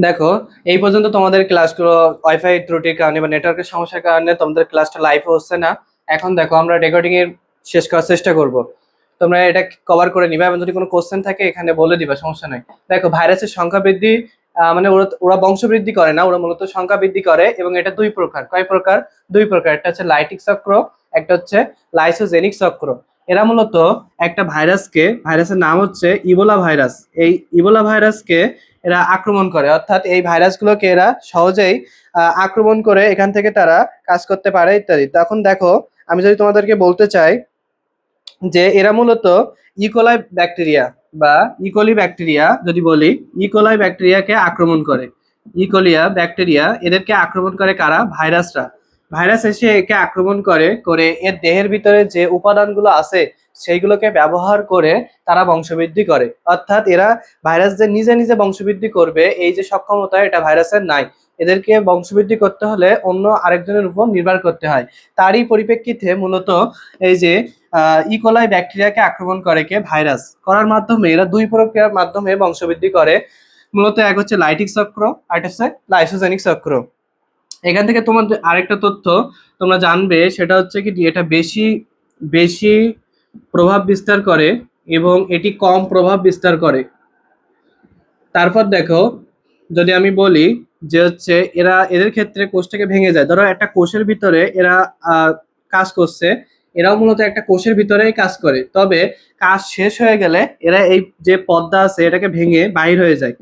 দেখো, এই পর্যন্ত তোমাদের ক্লাসগুলো ওয়াইফাই ত্রুটির কারণে বা নেটওয়ার্কের সমস্যার কারণে তোমাদের ক্লাসটা লাইভ হচ্ছে না। এখন দেখো আমরা রেকর্ডিং এর শেষ করার চেষ্টা করব। তোমরা এটা কভার করে নিবা এবং যদি কোনো কোশ্চেন থাকে এখানে বলে দিবা, সমস্যা নাই। দেখো, ভাইরাসের সংখ্যা বৃদ্ধি মানে ওরা ওরা বংশ বৃদ্ধি করে না, ওরা মূলত সংখ্যা বৃদ্ধি করে এবং এটা দুই প্রকার। কয় প্রকার? দুই প্রকার। একটা হচ্ছে লাইটিক চক্র, একটা হচ্ছে লাইসোজেনিক চক্র। এরা মূলত একটা ভাইরাসের নাম হচ্ছে ইবোলা ভাইরাস। এই ইবোলা ভাইরাসকে এরা আক্রমণ করে, অর্থাৎ এই ভাইরাসগুলোকে এরা সহজেই আক্রমণ করে এখান থেকে তারা কাজ করতে পারে ইত্যাদি। তখন দেখো, আমি যদি তোমাদেরকে বলতে চাই যে এরা মূলত ইকোলাই ব্যাকটেরিয়া বা ইকোলি ব্যাকটেরিয়া যদি বলি, ইকোলাই ব্যাকটেরিয়াকে আক্রমণ করে। ইকোলিয়া ব্যাকটেরিয়া এদেরকে আক্রমণ করে কারা? ভাইরাসরা। ভাইরাস এসে একে আক্রমণ করে করে এর দেহের ভিতরে যে উপাদানগুলো আছে সেইগুলোকে ব্যবহার করে তারা বংশবৃদ্ধি করে। অর্থাৎ এরা ভাইরাস যে নিজে নিজে বংশবৃদ্ধি করবে এই যে সক্ষমতা, এটা ভাইরাসের নাই। এদেরকে বংশবৃদ্ধি করতে হলে অন্য আরেকজনের উপর নির্ভর করতে হয়। তারই পরিপ্রেক্ষিতে মূলত এই যে ইকোলাই ব্যাকটেরিয়াকে আক্রমণ করে কে? ভাইরাস। করার মাধ্যমে এরা দুই প্রক্রিয়ার মাধ্যমে বংশবৃদ্ধি করে। মূলত এক হচ্ছে লাইটিক চক্র, আর একটা হচ্ছে লাইসোজেনিক চক্র। এখান থেকে তোমাদের আরেকটা তথ্য তোমরা জানবে, সেটা হচ্ছে কি এটা বেশি বেশি প্রভাব বিস্তার করে এবং এটি কম প্রভাব বিস্তার করে। তারপর দেখো, যদি আমি বলি যে হচ্ছে এদের ক্ষেত্রে কোষটাকে ভেঙে যায়। ধরো একটা কোষের ভিতরে এরা কাজ করছে, এরাও মূলত একটা কোষের ভিতরেই কাজ করে, তবে কাজ শেষ হয়ে গেলে এরা এই যে পর্দা আছে এটাকে ভেঙে বাহির হয়ে যায়।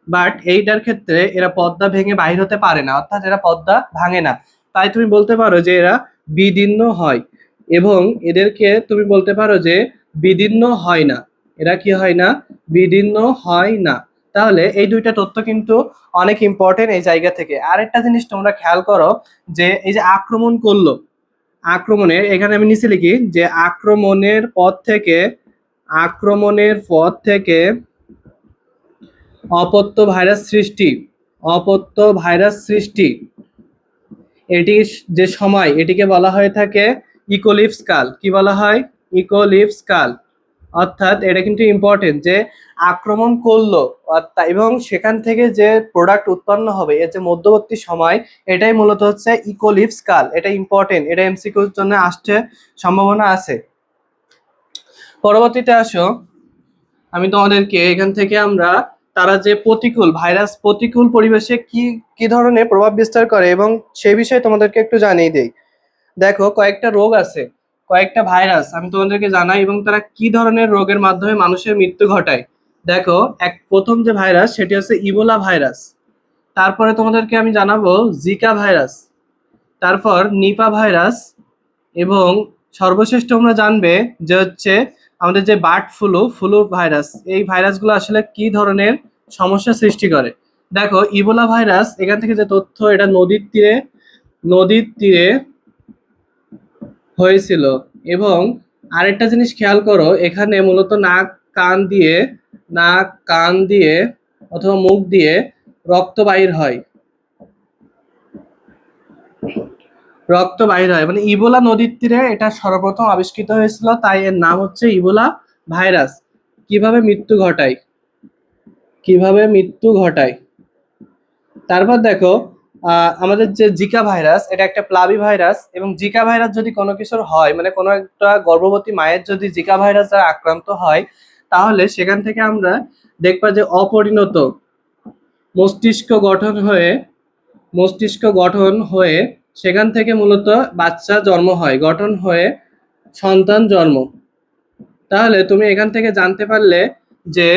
বাট এইটার ক্ষেত্রে এরা পর্দা ভেঙে বাহির হতে পারে না, অর্থাৎ এরা পর্দা ভাঙে না। তাই তুমি বলতে পারো যে এরা বিদীর্ণ হয়, এবং এদেরকে তুমি বলতে পারো যে বিদীর্ণ হয় না। এরা কি হয় না? বিদীর্ণ হয় না। তাহলে এই দুইটা তথ্য কিন্তু অনেক ইম্পর্টেন্ট এই জায়গা থেকে। আরেকটা জিনিস তোমরা খেয়াল করো, যে এই যে আক্রমণ করলো, আক্রমণের এখানে আমি নিচে লিখি যে আক্রমণের পর থেকে অপত্য ভাইরাস সৃষ্টি, অপত্য ভাইরাস সৃষ্টি, এটি যে সময় এটিকে বলা হয়ে থাকে ইকোলিপস কাল। কি বলা হয়? ইকোলিপস কাল। অর্থাৎ এটা কিন্তু ইম্পর্টেন্ট যে আক্রমণ করলো এবং সেখান থেকে যে প্রোডাক্ট উৎপন্ন হবে এর যে মধ্যবর্তী সময়, এটাই মূলত হচ্ছে ইকোলিপস কাল। এটা ইম্পর্টেন্ট, এটা এমসিকিউর জন্য আসতে সম্ভাবনা আছে। পরবর্তীতে আসো, আমি তোমাদেরকে এখান থেকে আমরা তারা যে প্রতিকূল পরিবেশে কি কি ধরনের প্রভাব বিস্তার করে এবং সে বিষয়ে তোমাদেরকে একটু জানিয়ে দেই। দেখো, কয়েকটা রোগ আছে, কয়েকটা ভাইরাস আমি তোমাদেরকে জানাই এবং তারা কি ধরনের রোগের মাধ্যমে মানুষের মৃত্যু ঘটায়। দেখো, প্রথম যে ভাইরাস সেটি হচ্ছে ইবোলা ভাইরাস। তারপরে তোমাদেরকে আমি জানাবো জিকা ভাইরাস, তারপর নিপা ভাইরাস, এবং সর্বশেষ তোমরা জানবে যে হচ্ছে আমাদের যে ফ্লু ভাইরাস। এই ভাইরাসগুলো আসলে কি ধরনের সমস্যা সৃষ্টি করে। দেখো, ইবোলা ভাইরাস এখান থেকে যে তথ্য, এটা নদীর তীরে হয়েছিল। এবং আরেকটা জিনিস খেয়াল করো, এখানে মূলত নাক কান দিয়ে অথবা মুখ দিয়ে রক্ত বাহির হয়, মানে ইবোলা নদীর তীরে এটা সর্বপ্রথম আবিষ্কৃত হয়েছিল, তাই এর নাম হচ্ছে ইবোলা ভাইরাস। কিভাবে মৃত্যু ঘটায় তারপর দেখো, আমাদের যে জিকা ভাইরাস, এটা একটা প্লাবি ভাইরাস, এবং জিকা ভাইরাস যদি কোনো কিছুর হয়, মানে কোনো একটা গর্ভবতী মায়ের যদি জিকা ভাইরাস দ্বারা আক্রান্ত হয়, তাহলে সেখান থেকে আমরা দেখবা যে অপরিণত মস্তিষ্ক গঠন হয়ে সেখান থেকে মূলত বাচ্চা জন্ম হয়, গঠন হয়ে সন্তান জন্ম। তাহলে তুমি এখান থেকে জানতে পারলে যে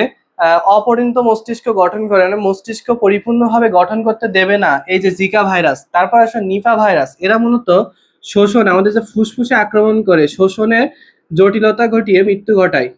অপরিণত মস্তিষ্ক গঠন করে না, মস্তিষ্ক পরিপূর্ণভাবে গঠন করতে দেবে না এই যে জিকা ভাইরাস। তারপর আসলে নিপা ভাইরাস, এরা মূলত আমাদের যে ফুসফুসে আক্রমণ করে শোষণে জটিলতা ঘটিয়ে মৃত্যু ঘটায়।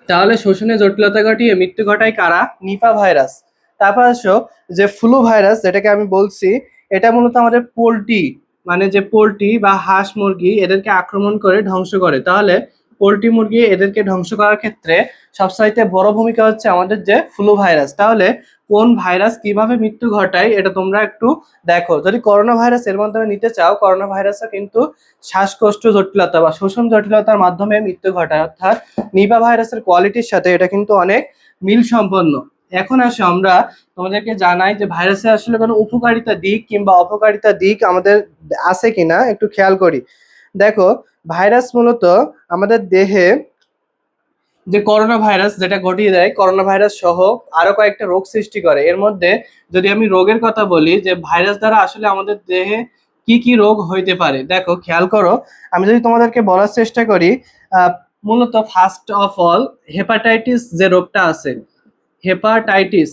তাহলে শোষণে জটিলতা ঘটিয়ে মৃত্যু ঘটায় কারা? Nipah virus. তারপর আসো যে ফ্লু ভাইরাস, যেটাকে আমি বলছি, এটা মূলত আমাদের পোলট্রি, মানে যে পোলট্রি বা হাঁস মুরগি এদেরকে আক্রমণ করে ধ্বংস করে। তাহলে পোলট্রি মুরগি এদেরকে ধ্বংস করার ক্ষেত্রে সবচাইতে বড় ভূমিকা হচ্ছে আমাদের যে ফ্লু ভাইরাস। তাহলে কোন ভাইরাস কিভাবে মৃত্যু ঘটায় এটা তোমরা একটু দেখো। যদি করোনা ভাইরাস এর মাধ্যমে নিতে চাও, করোনা ভাইরাসও কিন্তু শ্বাসকষ্ট জটিলতা বা শোষণ জটিলতার মাধ্যমে মৃত্যু ঘটায়, অর্থাৎ নিপা ভাইরাসের কোয়ালিটির সাথে এটা কিন্তু অনেক মিল সম্পন্ন। এখন আসো আমরা তোমাদেরকে জানাই যে ভাইরাসের আসলে কোনো উপকারিতা দিক কিংবা অপকারিতা দিক আমাদের আছে কিনা একটু খেয়াল করি। দেখো, ভাইরাস মূলত আমাদের দেহে যে করোনা ভাইরাস যেটা ঘটিয়ে দেয়, করোনা ভাইরাস সহ আরো কয়েকটা রোগ সৃষ্টি করে। এর মধ্যে যদি আমি রোগের কথা বলি, যে ভাইরাস দ্বারা আসলে আমাদের দেহে কি কি রোগ হইতে পারে, দেখো খেয়াল করো। আমি যদি তোমাদেরকে বলার চেষ্টা করি, মূলত ফার্স্ট অফ অল হেপাটাইটিস যে রোগটা আছে, হেপাটাইটিস।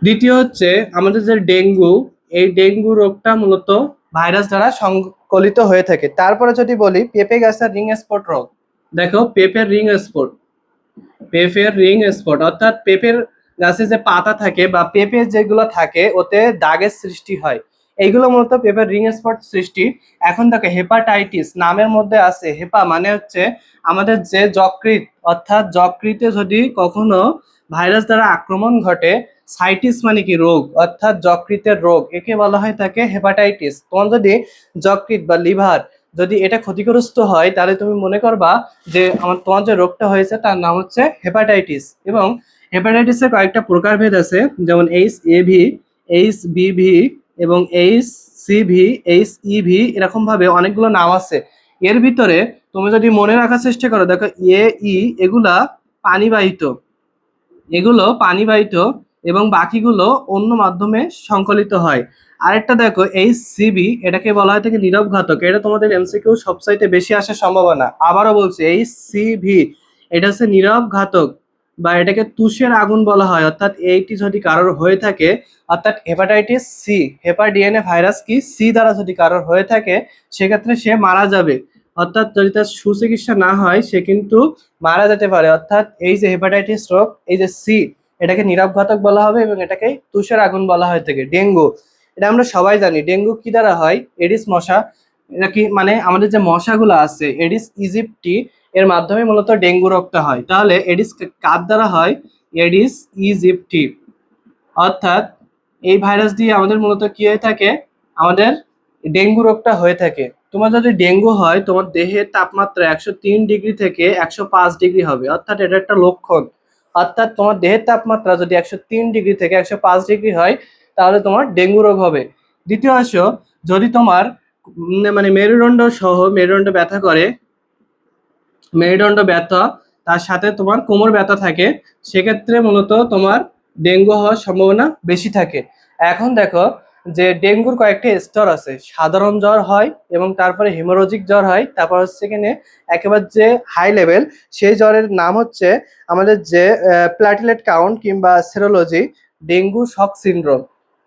দ্বিতীয় হচ্ছে আমাদের যে ডেঙ্গু, এই ডেঙ্গু রোগটা মূলত ভাইরাস দ্বারা সংকলিত হয়ে থাকে। তারপরে যদি বলি পেঁপে গাছের রিং স্পট রোগ, দেখো পেঁপের রিং স্পট, পেঁপের রিং স্পট অর্থাৎ পেঁপের গাছে যে পাতা থাকে বা পেঁপে যেগুলো থাকে ওতে দাগের সৃষ্টি হয়, এইগুলো মূলত পেঁপের রিং স্পট সৃষ্টি। এখন দেখো হেপাটাইটিস নামের মধ্যে আছে, হেপা মানে হচ্ছে আমাদের যে যকৃৎ, অর্থাৎ যকৃতে যদি কখনো ভাইরাস দ্বারা আক্রমণ ঘটে, সাইটিস মানে কি রোগ, অর্থাৎ যকৃতের রোগ, একে বলা হয় থাকে হেপাটাইটিস। তোমার যদি যকৃৎ বা লিভার যদি এটা ক্ষতিগ্রস্ত হয়, তাহলে তুমি মনে করবা যে তোমার যে রোগটা হয়েছে তার নাম হচ্ছে হেপাটাইটিস। এবং হেপাটাইটিসের কয়েকটা প্রকারভেদ আছে, যেমন HAV, HBV এবং HCV, HEV, এরকম ভাবে অনেকগুলো নাম আছে। এর ভিতরে তুমি যদি মনে রাখার চেষ্টা করো, দেখো এগুলা পানিবাহিত, এগুলো পানিবাহিত এবং বাকিগুলো অন্য মাধ্যমে সংকলিত হয়। আরেকটা দেখো HCV, এটাকে বলা হয় থেকে নীরব ঘাতক, এটা তোমাদের এমসিকিউ সবচাইতে বেশি আসার সম্ভাবনা। আবারও বলছি HCV, এটা হচ্ছে নীরব ঘাতক বা এটাকে তুষের আগুন বলা হয়। অর্থাৎ এইটি যদি কারোর হয়ে থাকে, অর্থাৎ হেপাটাইটিস সি, হেপা ডিএনএ ভাইরাস কি সি দ্বারা যদি কারোর হয়ে থাকে, সেক্ষেত্রে সে মারা যাবে। অর্থাৎ যদি তার সুচিকিৎসা না হয় সে কিন্তু মারা যেতে পারে। অর্থাৎ এই যে হেপাটাইটিস রোগ, এই যে সি, এটাকে নীরব ঘাতক বলা হবে এবং এটাকে তুষের আগুন বলা হয়ে থাকে। ডেঙ্গু, এটা আমরা সবাই জানি, ডেঙ্গু কি দ্বারা হয়, এডিস মশা। এটা কি মানে আমাদের যে মশাগুলো আছে এডিস ইজিপ্টি, এর মাধ্যমে মূলত ডেঙ্গু রোগটা হয়। তাহলে এডিস কার দ্বারা হয়, এডিস ইজিপ্টি। অর্থাৎ এই ভাইরাস দিয়ে আমাদের মূলত কি হয়ে থাকে, আমাদের ডেঙ্গু রোগটা হয়ে থাকে। তোমার যদি ডেঙ্গু হয়, তোমার দেহের তাপমাত্রা 103 ডিগ্রি থেকে 105 ডিগ্রি হবে, অর্থাৎ এটা একটা লক্ষণ। অর্থাৎ তোমার দেহের তাপমাত্রা যদি 103 ডিগ্রি থেকে 105 ডিগ্রি হয়, তাহলে তোমার ডেঙ্গু রোগ হবে। দ্বিতীয় আসো, যদি তোমার মানে মেরুদণ্ড সহ মেরুদণ্ড ব্যথা করে, মেরুদণ্ড ব্যথা তার সাথে তোমার কোমর ব্যথা থাকে, সেক্ষেত্রে মূলত তোমার ডেঙ্গু হওয়ার সম্ভাবনা বেশি থাকে। এখন দেখো যে ডেঙ্গুর কয়েকটি স্তর আছে, সাধারণ জ্বর হয় এবং তারপরে হেমোরোজিক জ্বর হয়, তারপর হচ্ছে কিনে একেবারে যে হাই লেভেল, সেই জ্বরের নাম হচ্ছে আমাদের যে প্ল্যাটিলেট কাউন্ট কিংবা সেরোলজি ডেঙ্গু শক সিনড্রোম।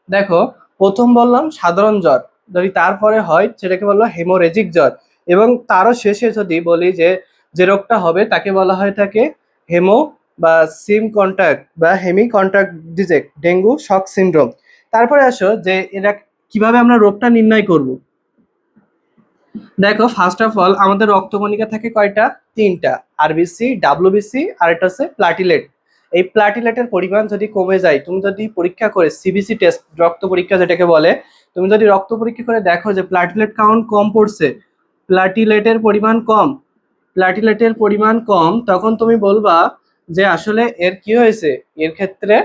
দেখো, প্রথম বললাম সাধারণ জ্বর, যদি তারপরে হয় সেটাকে বললো হেমোরেজিক জ্বর, এবং তারও শেষে যদি বলি যে যে রোগটা হবে তাকে বলা হয় থাকে হেমো বা সিম কন্ট্যাক্ট বা হেমি কন্ট্যাক্ট ডিজেক্ট ডেঙ্গু শক সিনড্রোম। তারপরে আসো যে এরা কিভাবে আমরা রোগটা নির্ণয় করব। দেখো, ফার্স্ট অফ অল আমাদের রক্তকণিকা থাকে কয়টা, তিনটা, আরবিসি, ডাব্লিউবিসি আর এটা হচ্ছে প্লাটিলেট। এই প্লাটিলেটের পরিমাণ যদি কমে যায়, তুমি যদি পরীক্ষা করে সিবিসি টেস্ট, রক্ত পরীক্ষা যেটাকে বলে, তুমি যদি রক্ত পরীক্ষা করে দেখো যে প্লাটিলেট কাউন্ট কম পড়ছে, প্লাটিলেটের পরিমাণ কম, প্লাটিলেটের পরিমাণ কম, তখন তুমি বলবা যে আসলে এর কি হয়েছে, এর ক্ষেত্রে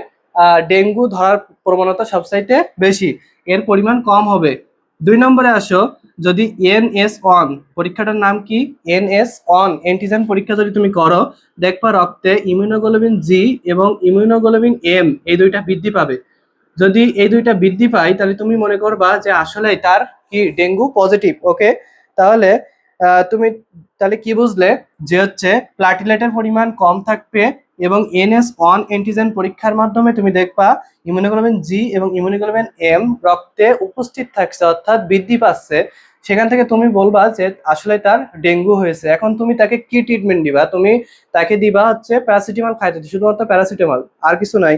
ডেঙ্গু ধরার প্রবণতা সবচাইতে বেশি, এর পরিমাণ কম হবে। 2 নম্বরে আসো, যদি NS1, পরীক্ষাটার নাম কি, NS1 অ্যান্টিজেন পরীক্ষা যদি তুমি করো, দেখবা রক্তে ইমিউনোগ্লোবিন জি এবং ইমিউনোগ্লোবিন এম এই দুইটা বৃদ্ধি পাবে। যদি এই দুইটা বৃদ্ধি পায়, তাহলে তুমি মনে করবা যে আসলে তার কি ডেঙ্গু পজিটিভ। ওকে, তাহলে তুমি তাহলে কি বুঝলে, যে হচ্ছে প্লাটিলেটের পরিমাণ কম থাকবে এবং NS1 অ্যান্টিজেন পরীক্ষার মাধ্যমে তুমি দেখবা ইমিউনোগ্লোবিন জি এবং ইমিউনোগ্লোবিন এম রক্তে উপস্থিত থাকছে, অর্থাৎ বৃদ্ধি পাচ্ছে। সেখান থেকে তুমি বলবা যে আসলে তার ডেঙ্গু হয়েছে। এখন তুমি তাকে কি ট্রিটমেন্ট দিবা, তুমি তাকে দিবা হচ্ছে প্যারাসিটামল খাইতে, শুধুমাত্র প্যারাসিটামল, আর কিছু নাই।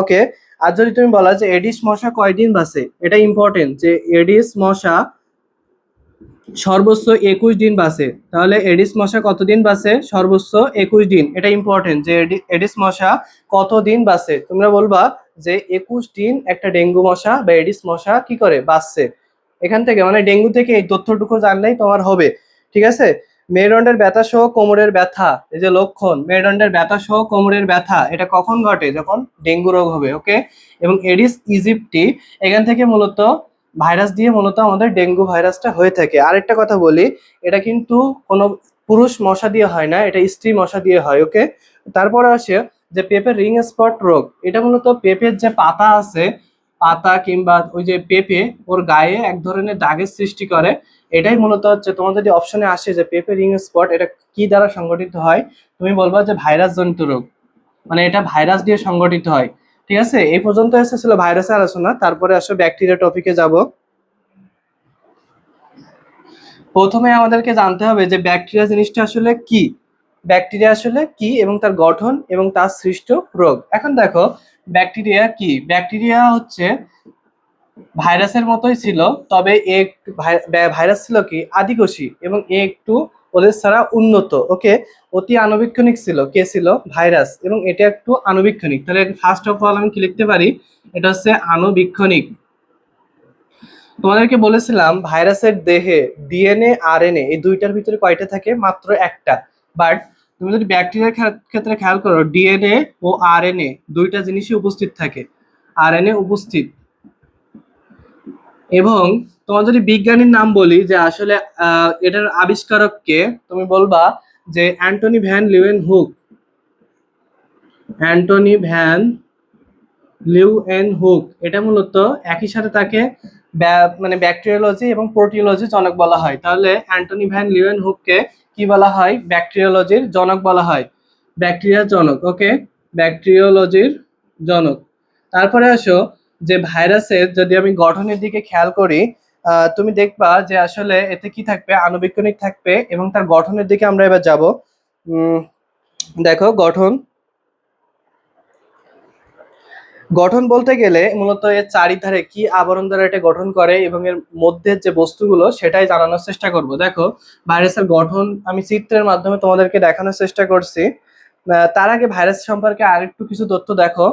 ওকে, আর যদি তুমি বলা যে এডিস মশা কয়দিন বাঁচে, এটা ইম্পর্টেন্ট, যে এডিস মশা সর্বোচ্চ 21 দিন বাঁচে, তাহলে এডিস মশা কতদিন বাঁচে, সর্বোচ্চ 21 দিন, এটা ইম্পর্টেন্ট, যে এডিস মশা কতদিন বাঁচে, তোমরা বলবা যে 21 দিন একটা ডেঙ্গু মশা বা এডিস মশা কি করে বাঁচছে। এখান থেকে মানে ডেঙ্গু থেকে এই তথ্যটুকু জানলেই তোমার হবে। ঠিক আছে, মেরুদণ্ডের ব্যথা সহ কোমরের ব্যথা, এই যে লক্ষণ, মেরুদণ্ডের ব্যথা সহ কোমরের ব্যথা, এটা কখন ঘটে? যখন ডেঙ্গু রোগ হবে। ওকে, এবং এডিস ইজিপ্টি, এখান থেকে মূলত ভাইরাস দিয়ে মূলত আমাদের ডেঙ্গু ভাইরাসটা হয়ে থাকে। আরেকটা কথা বলি, এটা কিন্তু কোনো পুরুষ মশা দিয়ে হয় না, এটা স্ত্রী মশা দিয়ে হয়। ওকে, তারপরে আসে যে পেঁপের রিং স্পট রোগ, এটা মূলত পেঁপের যে পাতা আছে, পাতা কিংবা ওই যে পেঁপে ওর গায়ে এক ধরনের দাগের সৃষ্টি করে। এটাই মূলত হচ্ছে, তোমার যদি অপশনে আসে যে পেঁপে রিং স্পট, এটা কি দ্বারা সংগঠিত হয়, তুমি বলবা যে ভাইরাস জনিত রোগ, মানে এটা ভাইরাস দিয়ে সংগঠিত হয়। ঠিক আছে, এই পর্যন্ত এসেছিল ভাইরাসের আলোচনা। তারপরে আসো ব্যাকটেরিয়া টপিকে যাব। প্রথমে আমাদেরকে জানতে হবে যে ব্যাকটেরিয়া জিনিসটা আসলে কি, ব্যাকটেরিয়া আসলে কি এবং তার গঠন এবং তার সৃষ্ট রোগ। এখন দেখো ব্যাকটেরিয়া কি, ব্যাকটেরিয়া হচ্ছে ভাইরাসের মতোই ছিল, তবে ভাইরাস ছিল কি আদিকোষী এবং এ একটু ওদের ছাড়া উন্নত। ওকে, অতি আণুবীক্ষণিক ছিল, কে ছিল? ভাইরাস, এবং এটা একটু আণুবীক্ষণিক। তাহলে ফার্স্ট অফ অল আমি কি লিখতে পারি? এটা হচ্ছে আণুবীক্ষণিক। তোমাদেরকে বলেছিলাম ভাইরাসের দেহে ডিএনএ আরএনএ এই দুইটার ভিতরে কয়টা থাকে? মাত্র একটা। বাট তুমি যদি ব্যাকটেরিয়ার ক্ষেত্রে খেয়াল করো, ডিএনএ ও আরএনএ দুইটা জিনিসই উপস্থিত থাকে, আরএনএ উপস্থিত। এবং তোমার যদি বিজ্ঞানীর নাম বলি যে আসলে এটার আবিষ্কারক কে, তুমি বলবা যে Antonie van Leeuwenhoek, Antonie van Leeuwenhoek. এটা মূলত একই সাথে তাকে মানে ব্যাকটেরিয়োলজি এবং প্রোটিওলজি জনক বলা হয়। তাহলে অ্যান্টনি ভ্যান লিউয়েন হুককে কি বলা হয়? ব্যাকটেরিয়োলজির জনক বলা হয়, ব্যাকটেরিয়ার জনক। ওকে, ব্যাকটেরিয়োলজির জনক। তারপরে আসো যে ভাইরাসের যদি আমি গঠনের দিকে খেয়াল করি, তুমি দেখবা যে আসলে এতে কি থাকবে? আণুবীক্ষণিক থাকবে। এবং তার গঠনের দিকে আমরা এবার যাব। দেখো গঠন, গঠন বলতে গেলে মূলত এর চারিধারে কি আবরণ দ্বারা এটা গঠন করে এবং এর মধ্যে যে বস্তুগুলো সেটাই জানানোর চেষ্টা করব। দেখো ভাইরাসের গঠন আমি চিত্রের মাধ্যমে তোমাদেরকে দেখানোর চেষ্টা করছি। তার আগে ভাইরাস সম্পর্কে আরেকটু কিছু তথ্য দেখো।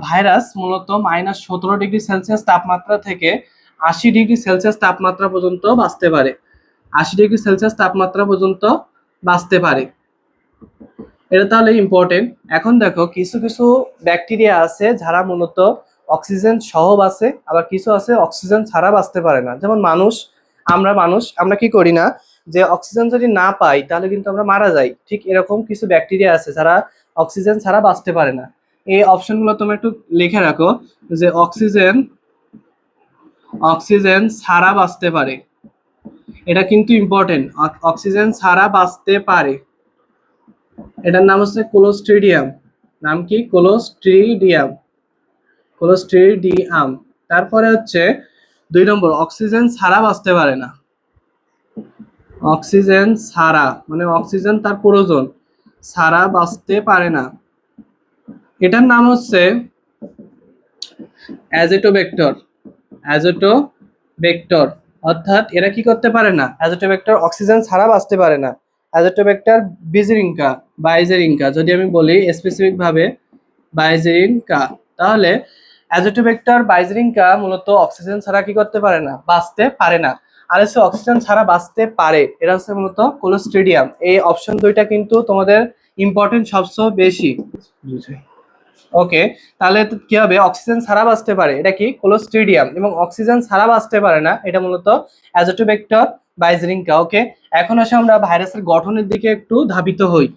ভাইরাস মূলত -17 ডিগ্রি সেলসিয়াস তাপমাত্রা থেকে 80 ডিগ্রি সেলসিয়াস তাপমাত্রা পর্যন্ত বাঁচতে পারে, 80 ডিগ্রি সেলসিয়াস তাপমাত্রা পর্যন্ত বাঁচতে পারে। এটা তাহলে ইম্পর্টেন্ট। এখন দেখো কিছু কিছু ব্যাকটেরিয়া আছে যারা মূলত অক্সিজেন সহ বাঁচে, আবার কিছু আছে অক্সিজেন ছাড়া বাঁচতে পারে না। যেমন মানুষ, আমরা কি করি না, যে অক্সিজেন যদি না পাই তাহলে কিন্তু আমরা মারা যাই। ঠিক এরকম কিছু ব্যাকটেরিয়া আছে যারা অক্সিজেন ছাড়া বাঁচতে পারে না। এই অপশনগুলো তুমি একটু লিখে রাখো যে অক্সিজেন, অক্সিজেন ছাড়া বাঁচতে পারে, এটা কিন্তু ইম্পর্টেন্ট, অক্সিজেন ছাড়া বাঁচতে পারে। এটার নাম হচ্ছে ক্লোস্ট্রিডিয়াম। নাম কি? Clostridium, Clostridium. তারপরে হচ্ছে 2 নম্বর, অক্সিজেন ছাড়া বাঁচতে পারে না, অক্সিজেন ছাড়া মানে অক্সিজেন তার প্রয়োজন, ছাড়া বাঁচতে পারে না। এটার নাম হচ্ছে অ্যাজেটোব্যাক্টর, অ্যাজেটোব্যাক্টর। অর্থাৎ এরা কি করতে পারে না? অ্যাজেটোব্যাক্টর অক্সিজেন ছাড়া বাঁচতে পারে না। অ্যাজেটোব্যাক্টর বিজেরিঙ্কা, বাইজেরিঙ্কা যদি আমি বলি স্পেসিফিক ভাবে, বাইজেরিঙ্কা। তাহলে অ্যাজেটোব্যাক্টর বাইজেরিঙ্কা মূলত অক্সিজেন ছাড়া কি করতে পারে না? বাঁচতে পারে না। আর হচ্ছে অক্সিজেন ছাড়া বাঁচতে পারে, এরা হচ্ছে মূলত ক্লোস্ট্রিডিয়াম। এই অপশন দুইটা কিন্তু তোমাদের ইম্পর্টেন্ট সবচেয়ে বেশি। ওকে, তাহলে কি হবে? অক্সিজেন ছাড়া বাঁচতে পারে, এটা কি? ক্লোস্ট্রিডিয়াম। এবং অক্সিজেন ছাড়া বাঁচতে পারে না, এটা মূলত অ্যাজেটোব্যাক্টর বাইজেরিঙ্কা। ওকে, এখন আসে আমরা ভাইরাসের গঠনের দিকে একটু ধাবিত হই।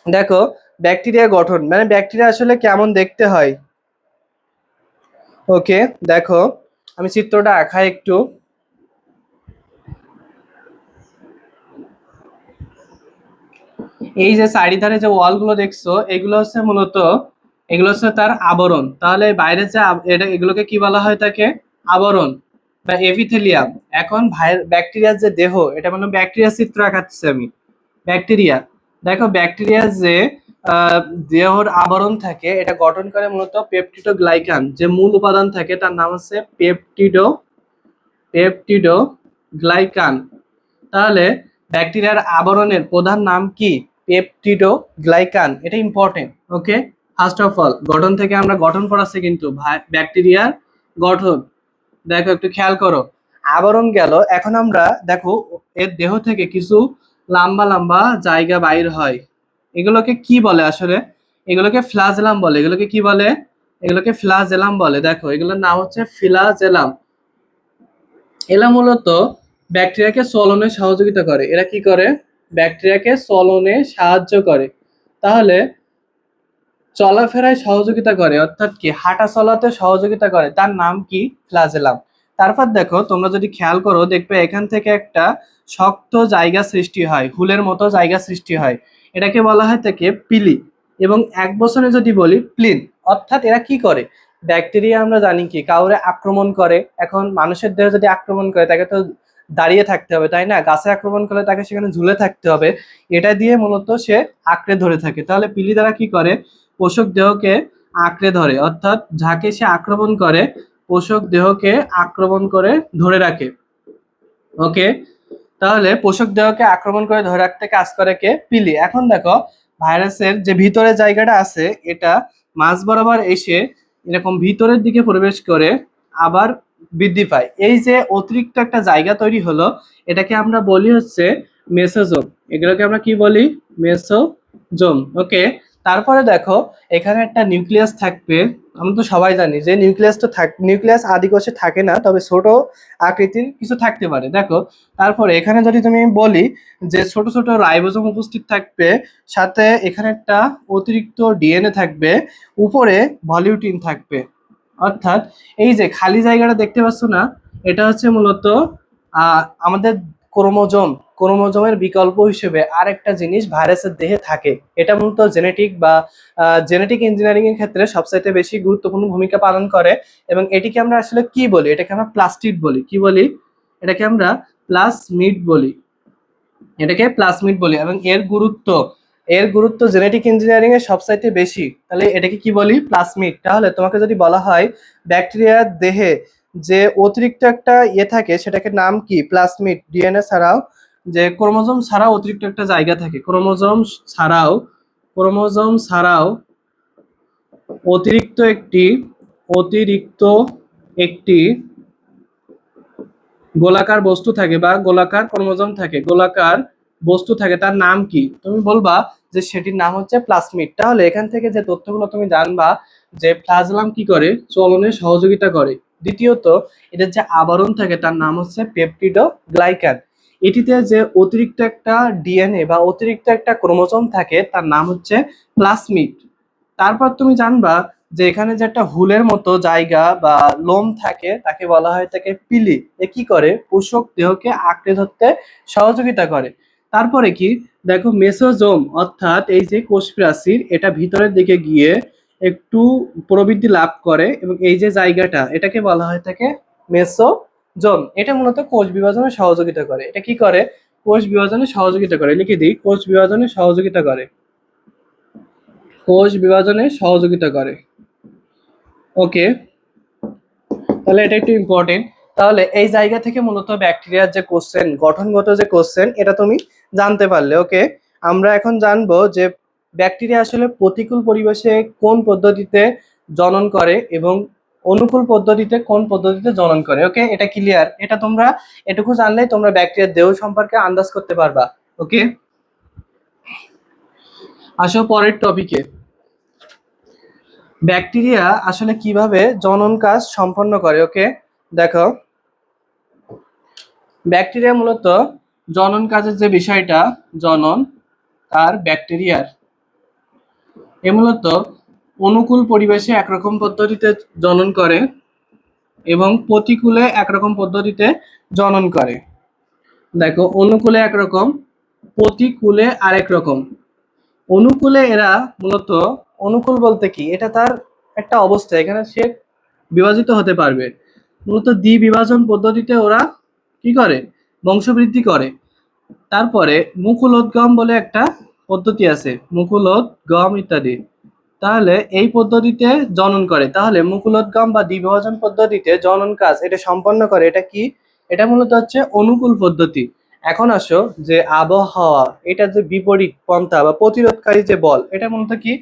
দেখো ব্যাকটেরিয়া গঠন, মানে ব্যাকটেরিয়া আসলে কেমন দেখতে হয়। ওকে, দেখো আমি চিত্রটা আঁকাই একটু। এই যে চারিধারে যে ওয়ালগুলো দেখছো, এগুলো হচ্ছে মূলত, এগুলো হচ্ছে তার আবরণ। তাহলে বাইরে যে এগুলোকে কি বলা হয়? তাকে আবরণ বা এপিথেলিয়াম। এখন ব্যাকটেরিয়ার যে দেহ, এটা মানে ব্যাকটেরিয়া চিত্র আঁকাচ্ছি আমি। ব্যাকটেরিয়া, দেখো ব্যাকটেরিয়ার যে দেহর আবরণ থাকে, এটা গঠন করে মূলত পেপটিডোগ্লাইকান। যে মূল উপাদান থাকে তার নাম হচ্ছে পেপটিডোগ্লাইকান। তাহলে ব্যাকটেরিয়ার আবরণের প্রধান নাম কি? পেপটিডোগ্লাইকান। এটা important. Okay, first of all গঠন থেকে আমরা গঠন পড়াচ্ছি কিন্তু ব্যাকটেরিয়ার গঠন। দেখো একটু খেয়াল করো, আবরণ গেল। এখন আমরা দেখো এর দেহ থেকে কিছু লম্বা লম্বা জায়গা বাইর হয়, এগুলোকে কি বলে আসলে? এগুলোকে ফ্লাজেলাম বলে। এগুলোকে কি বলে? এগুলোকে ফ্লাজেলাম বলে। দেখো এগুলোর নাম হচ্ছে ফ্লাজেলাম। এরা মূলত ব্যাকটেরিয়াকে চলনে সহযোগিতা করে। এরা কি করে? ব্যাকটেরিয়াকে চলনে সাহায্য করে। তাহলে চলাফেরায় সহযোগিতা করে, অর্থাৎ কি হাঁটা চলাতে সহযোগিতা করে, তার নাম কি? ফ্লাজেলাম। তারপর দেখো তোমরা যদি খেয়াল করো দেখবে এখান থেকে একটা শক্ত জায়গা সৃষ্টি হয়, হুলের মতো জায়গা সৃষ্টি হয়, এটাকে বলা হয় থেকে পিলি। এবং এক বছরে যদি বলি প্লিন। অর্থাৎ এরা কি করে? ব্যাকটেরিয়া আমরা জানি কি কাউরে আক্রমণ করে, এখন মানুষের দেহে যদি আক্রমণ করে তাকে তো দাঁড়িয়ে থাকতে হবে, তাই না? গাছে আক্রমণ করলে তাকে সেখানে ঝুলে থাকতে হবে, এটা দিয়ে মূলত সে আঁকড়ে ধরে থাকে। তাহলে পিলি দ্বারা কি করে? পোষক দেহকে আঁকড়ে ধরে, অর্থাৎ যাকে সে আক্রমণ করে পোষক দেহকে আক্রমণ করে ধরে রাখে। ওকে, তাহলে পোষক দেহকে আক্রমণ করে ধরে রাখতে কাজ করে কে? পিলি। এখন দেখো ভাইরাসের যে ভিতরে জায়গাটা আছে এটা মাঝ বরাবর এসে এরকম ভিতরের দিকে প্রবেশ করে আবার বৃদ্ধি পায়। এই যে অতিরিক্ত একটা জায়গা তৈরি হলো এটাকে আমরা বলি হচ্ছে মেসোজোম। এগুলোকে আমরা কি বলি? মেসোজোম। ওকে, তারপরে দেখো এখানে একটা নিউক্লিয়াস থাকবে। আমরা তো সবাই জানি যে নিউক্লিয়াস তো নিউক্লিয়াস আদি কোষে থাকে না, তবে ছোট আকৃতির কিছু থাকতে পারে। দেখো তারপরে এখানে যদি তুমি বলি যে ছোট ছোট রাইবোজোম উপস্থিত থাকবে, সাথে এখানে একটা অতিরিক্ত ডিএনএ থাকবে, উপরে ভলিউটিন থাকবে। অর্থাৎ এই যে খালি জায়গাটা দেখতে পাচ্ছ না, এটা হচ্ছে মূলত আমাদের ক্রোমোজোম। ক্রোমোজোমের বিকল্প হিসেবে আরেকটা জিনিস ভাইরাসের দেহে থাকে, এটা মূলত জেনেটিক বা জেনেটিক ইঞ্জিনিয়ারিং এর ক্ষেত্রে সবচাইতে বেশি গুরুত্বপূর্ণ ভূমিকা পালন করে। এবং এটিকে আমরা আসলে কি বলি? এটাকে আমরা প্লাস্টিড বলি। কি বলি? এটাকে আমরা প্লাসমিড বলি। এটাকে প্লাসমিড বলি। এবং এর গুরুত্ব জেনেটিক ইঞ্জিনিয়ারিং এর সবচাইতে বেশি। তাহলে এটাকে কি বলি? প্লাসমিড। তাহলে তোমাকে যদি বলা হয় ব্যাকটেরিয়ার দেহে যে অতিরিক্ত একটা থাকে সেটাকে নাম কি? প্লাসমিড। ডিএনএ ছাড়াও যে ক্রোমোজোম ছাড়াও অতিরিক্ত একটা জায়গা থাকে, ক্রোমোজোম ছাড়াও অতিরিক্ত একটি গোলাকার বস্তু থাকে বা গোলাকার ক্রোমোজোম থাকে, গোলাকার বস্তু থাকে, তার নাম কি? তুমি বলবা যে সেটির নাম হচ্ছে প্লাসমিড। তাহলে এখান থেকে যে তথ্যগুলো তুমি জানবা যে ফ্লাজেলাম কি করে? চলনে সহযোগিতা করে। দ্বিতীয়ত এটার যে আবরণ থাকে তার নাম হচ্ছে পেপটিডোগ্লাইকান। এটিতে যে অতিরিক্ত একটা ডিএনএ বা অতিরিক্ত একটা ক্রোমোজোম থাকে তার নাম হচ্ছে প্লাসমিড। তারপর তুমি জানবা যে এখানে যে একটা হুলের মতো জায়গা বা লোম থাকে তাকে বলা হয় তাকে পিলি। এ কি করে? পোষক দেহকে আঁকড়ে ধরতে সহযোগিতা করে। তারপরে কি? দেখো মেসোজোম, অর্থাৎ এই যে কোষ প্রাচীর, এটা ভিতরের দিকে গিয়ে একটু প্রবৃদ্ধি লাভ করে এবং এই যে জায়গাটা এটাকে বলা হয় থাকে মেসোজোম। এটা মূলত কোষ বিভাজনে সহযোগিতা করে। এটা কি করে? কোষ বিভাজনে সহযোগিতা করে। লিখে দিই, কোষ বিভাজনে সহযোগিতা করে। কোষ বিভাজনে সহযোগিতা করে। ওকে, তাহলে এটা একটু ইম্পর্টেন্ট। তাহলে এই জায়গা থেকে মূলত ব্যাকটেরিয়ার যে কোশ্চেন, গঠনগত যে কোশ্চেন, এটা তুমি জানতে পারলে। ওকে, আমরা এখন জানবো যে ব্যাকটেরিয়া আসলে প্রতিকূল পরিবেশে কোন পদ্ধতিতে জনন করে এবং অনুকূল পদ্ধতিতে কোন পদ্ধতিতে জনন করে। ওকে, এটা ক্লিয়ার? এটা তোমরা এটুকু জানলেই তোমরা ব্যাকটেরিয়ার দেহ সম্পর্কে আন্দাজ করতে পারবা। ওকে, আসো পরের টপিকে। ব্যাকটেরিয়া আসলে কিভাবে জনন কাজ সম্পন্ন করে। ওকে, দেখো ব্যাকটেরিয়া মূলত জনন কাজের যে বিষয়টা, জনন আর ব্যাকটেরিয়ার এ মূলত অনুকূল পরিবেশে একরকম পদ্ধতিতে জনন করে এবং প্রতিকূলে একরকম পদ্ধতিতে জনন করে। দেখো অনুকূলে একরকম, প্রতিকূলে আরেক রকম। অনুকূলে এরা মূলত, অনুকূল বলতে কি? এটা তার একটা অবস্থা, এখানে সে বিভাজিত হতে পারবে। মূলত দ্বিবিভাজন পদ্ধতিতে ওরা কি করে? বংশবৃদ্ধি করে। তারপরে মুকুলোদ্গম বলে একটা পদ্ধতি আছে, মুকুলোদ্গম ইত্যাদি। তাহলে এই পদ্ধতিতে জনন করে। তাহলে মুকুলোদ্গম বা দ্বিবিভাজন পদ্ধতিতে জনন কাজ এটা সম্পন্ন করে। এটা কি? এটা মূলত হচ্ছে অনুকূল পদ্ধতি। এখন আসো যে আবহাওয়া, এটা যে বিপরীত পন্থা বা প্রতিরোধকারী যে বল, এটা মূলত কি?